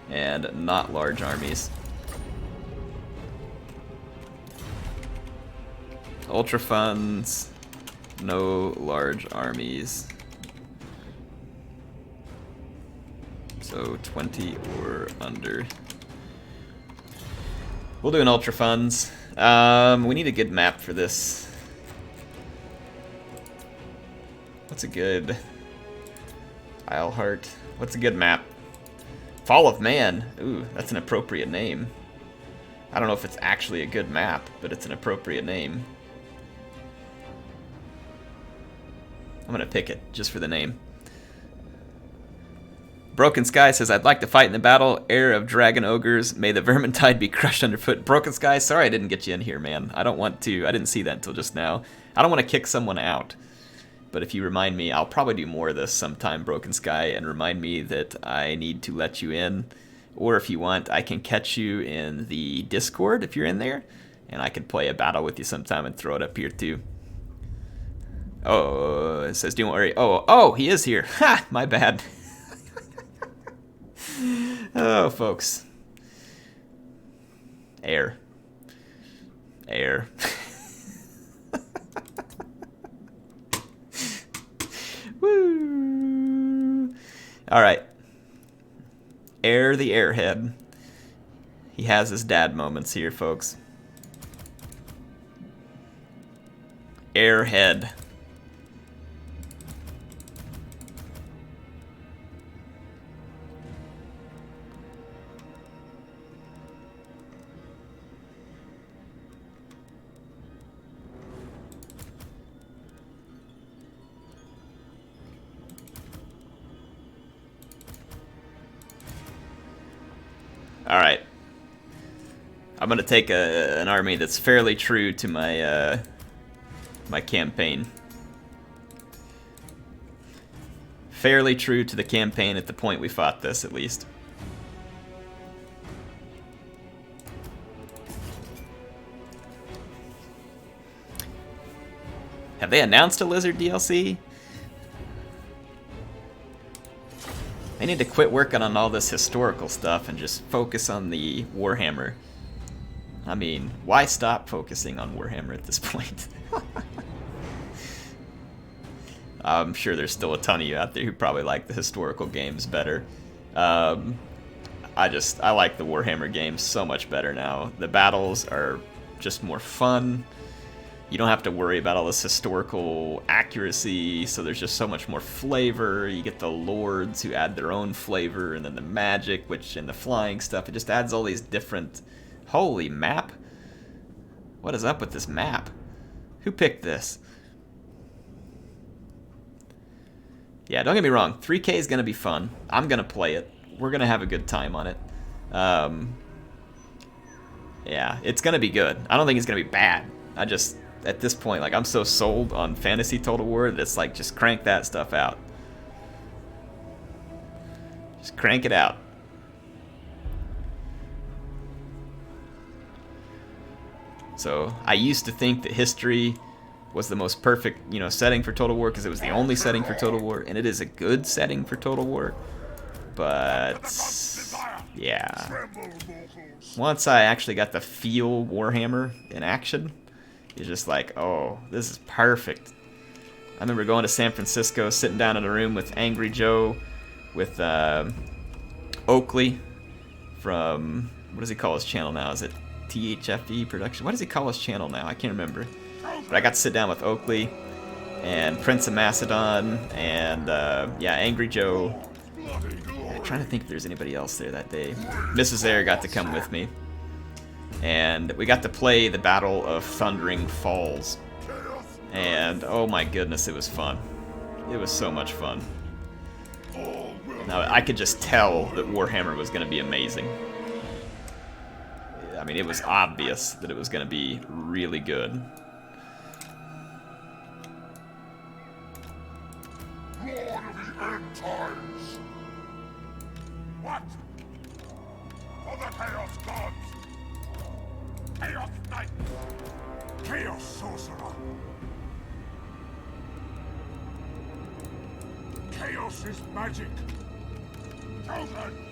And not large armies. Ultra funds, no large armies. So 20 or under. We'll do an ultra funds. We need a good map for this. What's a good... Isleheart. What's a good map? Fall of Man. Ooh, that's an appropriate name. I don't know if it's actually a good map, but it's an appropriate name. I'm gonna pick it, just for the name. Broken Sky says, I'd like to fight in the battle. Heir of Dragon Ogres. May the Vermintide be crushed underfoot. Broken Sky, sorry I didn't get you in here, man. I don't want to. I didn't see that until just now. I don't want to kick someone out. But if you remind me, I'll probably do more of this sometime, Broken Sky, and remind me that I need to let you in. Or if you want, I can catch you in the Discord if you're in there. And I can play a battle with you sometime and throw it up here too. Oh, it says, don't worry. Oh, he is here. Ha! My bad. Oh, folks. Air. Woo! Alright. Air the Airhead. He has his dad moments here, folks. Airhead. Alright. I'm gonna take an army that's fairly true to my my campaign. Fairly true to the campaign at the point we fought this, at least. Have they announced a Lizard DLC? They need to quit working on all this historical stuff and just focus on the Warhammer. I mean, why stop focusing on Warhammer at this point? I'm sure there's still a ton of you out there who probably like the historical games better. I like the Warhammer games so much better now. The battles are just more fun. You don't have to worry about all this historical accuracy, so there's just so much more flavor. You get the lords who add their own flavor, and then the magic, and the flying stuff. It just adds all these different... Holy map! What is up with this map? Who picked this? Yeah, don't get me wrong. 3K is going to be fun. I'm going to play it. We're going to have a good time on it. Yeah, it's gonna be good. I don't think it's gonna be bad. I just, at this point, like, I'm so sold on fantasy Total War that it's like, just crank that stuff out. Just crank it out. So I used to think that history was the most perfect, you know, setting for Total War because it was the only setting for Total War, and it is a good setting for Total War. But yeah, once I actually got to feel Warhammer in action, it's just like, oh, this is perfect. I remember going to San Francisco, sitting down in a room with Angry Joe, with Oakley from, what does he call his channel now? Is it THFE Production? What does he call his channel now? I can't remember. But I got to sit down with Oakley and Prince of Macedon and, yeah, Angry Joe. I'm trying to think if there's anybody else there that day. Mrs. Air got to come with me. And we got to play the Battle of Thundering Falls. And, oh my goodness, it was fun. It was so much fun. Now, I could just tell that Warhammer was going to be amazing. I mean, it was obvious that it was going to be really good. Lord of the end times. What? For the Chaos Gods. Chaos Knight. Chaos Sorcerer. Chaos is magic. Chosen.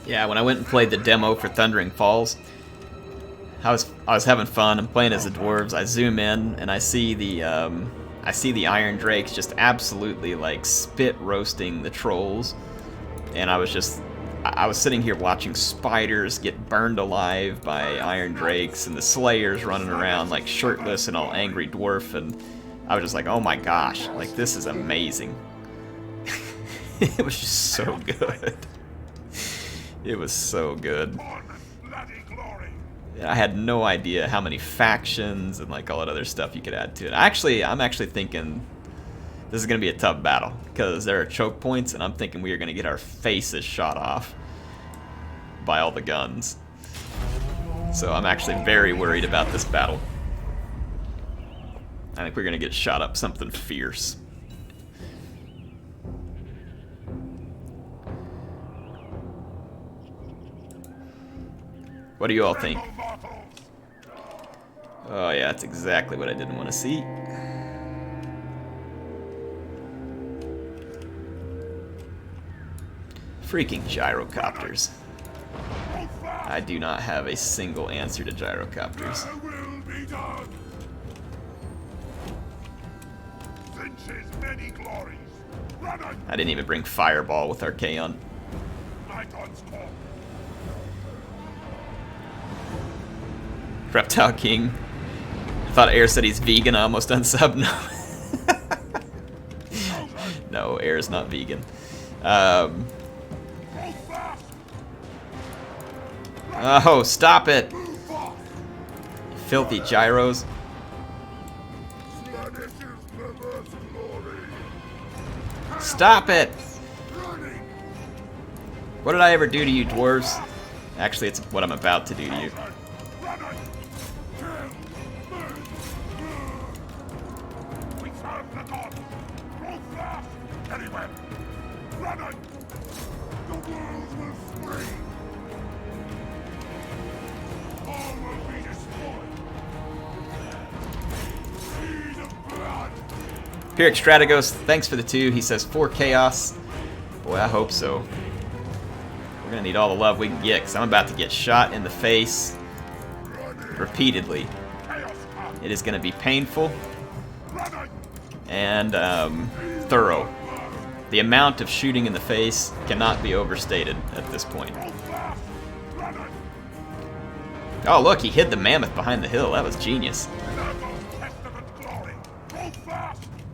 Yeah, when I went and played the demo for Thundering Falls, I was having fun. I'm playing as the dwarves. I zoom in and I see the Iron Drakes just absolutely like spit roasting the trolls, and I was sitting here watching spiders get burned alive by Iron Drakes and the Slayers running around like shirtless and all angry dwarf, and I was just like, oh my gosh, like this is amazing. It was just so good. It was so good. I had no idea how many factions and like all that other stuff you could add to it. I'm actually thinking this is going to be a tough battle because there are choke points, and I'm thinking we are going to get our faces shot off by all the guns. So I'm actually very worried about this battle. I think we're going to get shot up something fierce. What do you all think? Oh yeah, that's exactly what I didn't want to see. Freaking gyrocopters. I do not have a single answer to gyrocopters. I didn't even bring Fireball with Archaon. Reptile King. I thought Air said he's vegan. I almost unsub. No. No, Air's not vegan. Oh, stop it! Filthy gyros. Stop it! What did I ever do to you, dwarves? Actually, it's what I'm about to do to you. Pyrrhic Strategos, thanks for the 2. He says 4 chaos. Boy, I hope so. We're gonna need all the love we can get, because I'm about to get shot in the face repeatedly. It is gonna be painful and thorough. The amount of shooting in the face cannot be overstated at this point. Oh look, he hid the mammoth behind the hill. That was genius.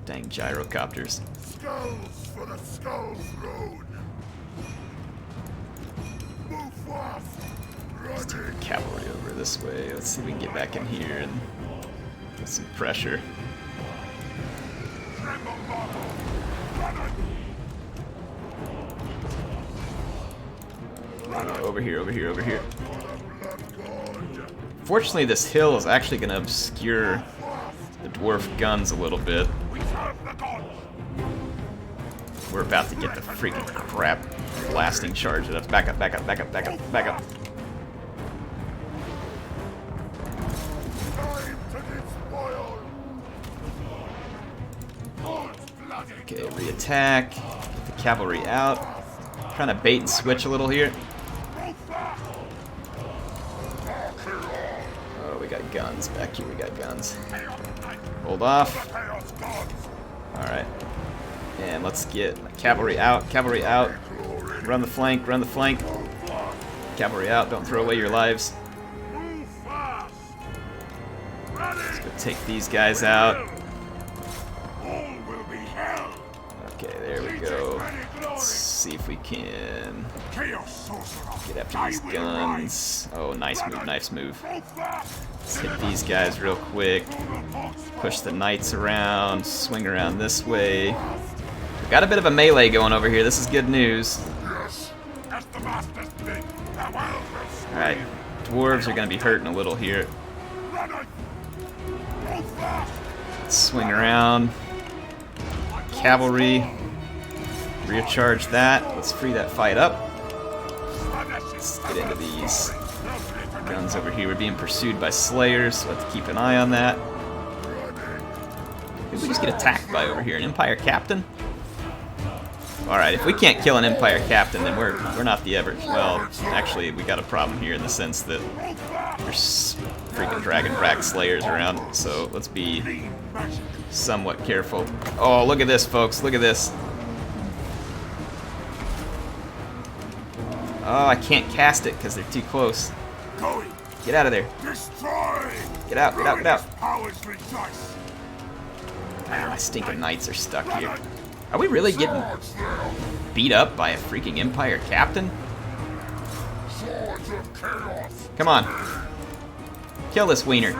Dang gyrocopters. Skulls for the Skulls Road. Move fast. Let's take the cavalry over this way. Let's see if we can get back in here and get some pressure. Over here, over here, over here. Fortunately, this hill is actually going to obscure the dwarf guns a little bit. We're about to get the freaking crap blasting charge at us. Back up, back up, back up, back up, back up. Okay, re-attack. Get the cavalry out. Trying to bait and switch a little here. Oh, we got guns. Back here we got guns. Hold off. Alright. And let's get cavalry out. Cavalry out. Run the flank. Run the flank. Cavalry out. Don't throw away your lives. Let's go take these guys out. Okay, there we go. Let's see if we can get after these guns. Oh, nice move, nice move. Let's hit these guys real quick. Push the knights around. Swing around this way. We've got a bit of a melee going over here. This is good news. Alright, dwarves are going to be hurting a little here. Let's swing around. Cavalry. Recharge that. Let's free that fight up. Let's get into these guns over here. We're being pursued by slayers, so we'll have to keep an eye on that. Did we just get attacked by over here? An Empire Captain? Alright, if we can't kill an Empire Captain, then we're not the ever... Well, actually, we got a problem here in the sense that there's freaking Dragon Brack Slayers around, so let's be somewhat careful. Oh, look at this, folks. Look at this. Oh, I can't cast it because they're too close. Get out of there. Get out, get out, get out. Ah, my stinking knights are stuck here. Are we really getting beat up by a freaking Empire Captain? Come on. Kill this wiener.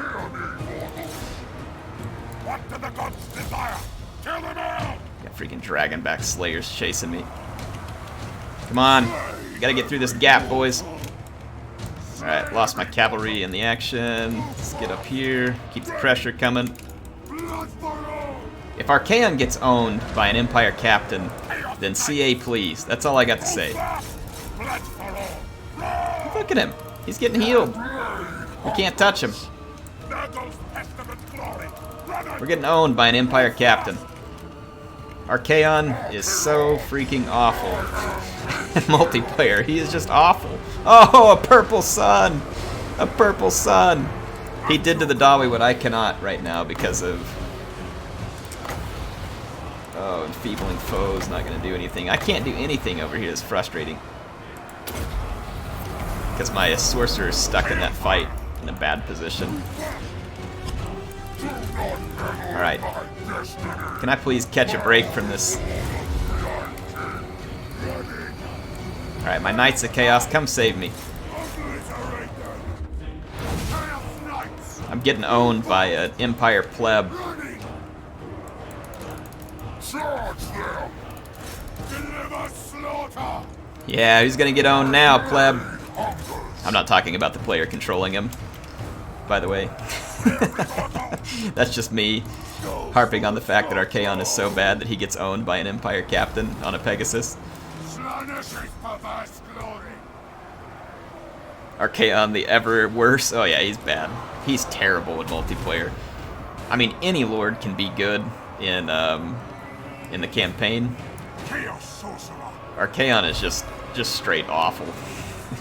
What do the gods desire? Kill them all! Got freaking dragonback slayers chasing me. Come on. Gotta get through this gap, boys. Alright, lost my cavalry in the action. Let's get up here. Keep the pressure coming. If Archaon gets owned by an Empire Captain, then CA please. That's all I got to say. Look at him. He's getting healed. We can't touch him. We're getting owned by an Empire Captain. Archaon is so freaking awful. Multiplayer, he is just awful. Oh, a purple sun! A purple sun! He did to the Dawi what I cannot right now because of... Oh, enfeebling foes, not gonna do anything. I can't do anything over here, it's frustrating. Because my sorcerer is stuck in that fight in a bad position. Alright. Can I please catch a break from this? Alright, my Knights of Chaos, come save me. I'm getting owned by an Empire pleb. Yeah, who's gonna get owned now, pleb? I'm not talking about the player controlling him, by the way. That's just me harping on the fact that Archaon is so bad that he gets owned by an Empire Captain on a Pegasus. Archaon the ever worse. Oh yeah, he's bad. He's terrible in multiplayer. I mean, any Lord can be good in the campaign. Archaon is just straight awful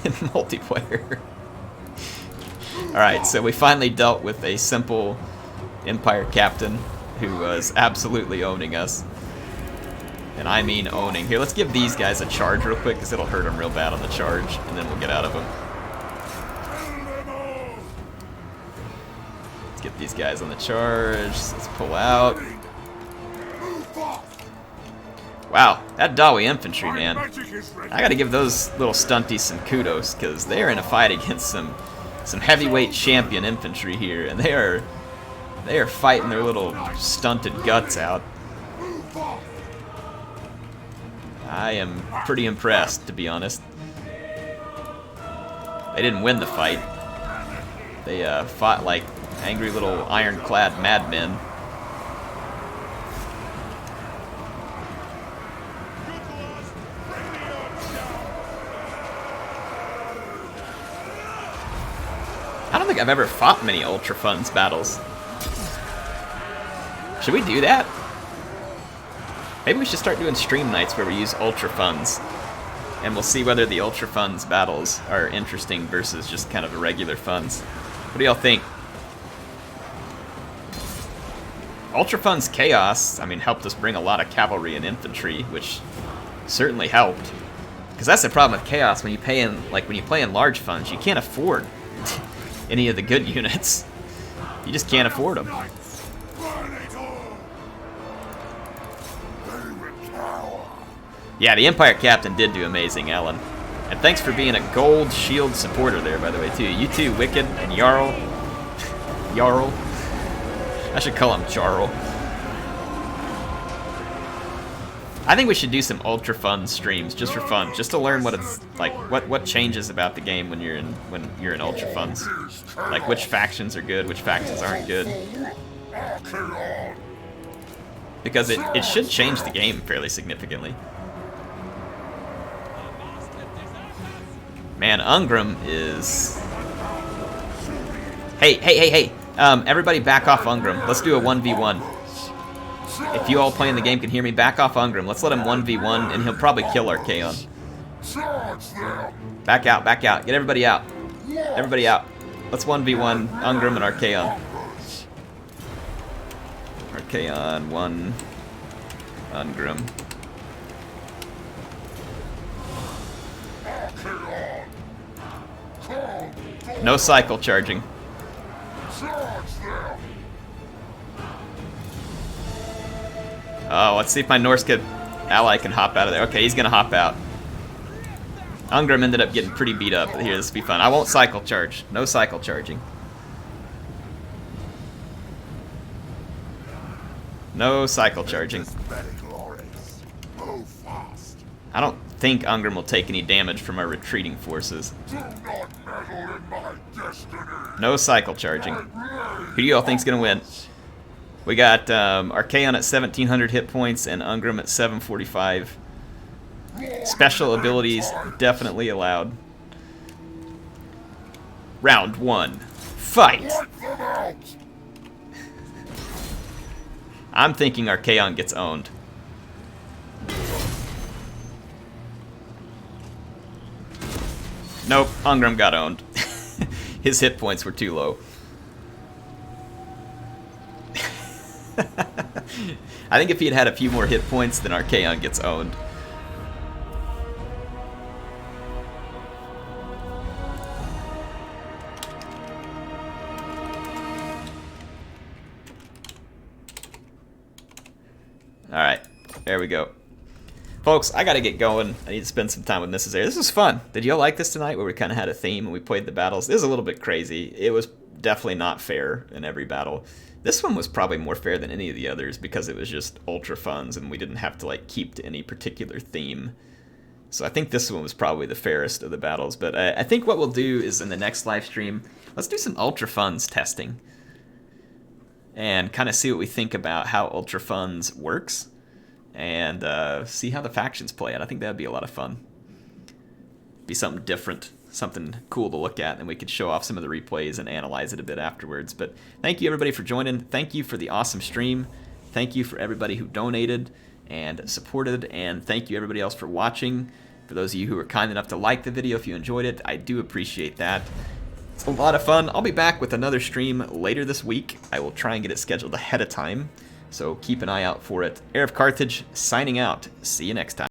in multiplayer. Alright, so we finally dealt with a simple Empire Captain who was absolutely owning us. And I mean owning. Here, let's give these guys a charge real quick, because it'll hurt them real bad on the charge, and then we'll get out of them. Let's get these guys on the charge. Let's pull out. Wow, that Dawi infantry, man. I gotta give those little stunties some kudos, because they're in a fight against some heavyweight champion infantry here, and they are fighting their little stunted guts out. I am pretty impressed, to be honest. They didn't win the fight. They fought like angry little ironclad madmen. I don't think I've ever fought many Ultra Funds battles. Should we do that? Maybe we should start doing stream nights where we use Ultra Funds. And we'll see whether the Ultra Funds battles are interesting versus just kind of irregular funds. What do y'all think? Ultra Funds Chaos, I mean, helped us bring a lot of cavalry and infantry, which certainly helped. Because that's the problem with Chaos, when you play in large funds, you can't afford any of the good units. You just can't afford them. Yeah, the Empire Captain did do amazing, Alan. And thanks for being a gold shield supporter there, by the way, too. You too, Wicked and Jarl. Jarl. I should call him Jarl. I think we should do some Ultra Fun streams just for fun, just to learn what it's like, what changes about the game when you're in Ultra Funds. Like which factions are good, which factions aren't good. Because it should change the game fairly significantly. Man, Ungram is... Hey! Everybody back off Ungram. Let's do a 1v1. If you all playing the game can hear me, back off Ungram. Let's let him 1v1, and he'll probably kill Archaon. Back out. Get everybody out. Everybody out. Let's 1v1 Ungram and Archaon. Archaon 1. Ungram. No cycle charging. Oh, let's see if my Norska ally can hop out of there. Okay, he's gonna hop out. Ungram ended up getting pretty beat up. Here, this will be fun. I won't cycle charge. No cycle charging. No cycle charging. I don't think Ungram will take any damage from our retreating forces. No cycle charging. Who do you all think's gonna win? We got Archaon at 1,700 hit points and Ungram at 745. Special abilities definitely allowed. Round 1. Fight! I'm thinking Archaon gets owned. Nope, Ungram got owned. His hit points were too low. I think if he had a few more hit points, then Archaon gets owned. Alright, there we go. Folks, I gotta get going. I need to spend some time with Mrs. A. This was fun. Did y'all like this tonight where we kind of had a theme and we played the battles? This is a little bit crazy. It was definitely not fair in every battle. This one was probably more fair than any of the others because it was just Ultra Funds and we didn't have to like keep to any particular theme. So I think this one was probably the fairest of the battles. But I think what we'll do is in the next live stream, let's do some Ultra Funds testing. And kind of see what we think about how Ultra Funds works. And see how the factions play out. I think that would be a lot of fun. Be something different, something cool to look at, and we could show off some of the replays and analyze it a bit afterwards. But thank you everybody for joining. Thank you for the awesome stream. Thank you for everybody who donated and supported, and thank you everybody else for watching. For those of you who were kind enough to like the video, if you enjoyed it, I do appreciate that. It's a lot of fun. I'll be back with another stream later this week. I will try and get it scheduled ahead of time. So keep an eye out for it. Heir of Carthage, signing out. See you next time.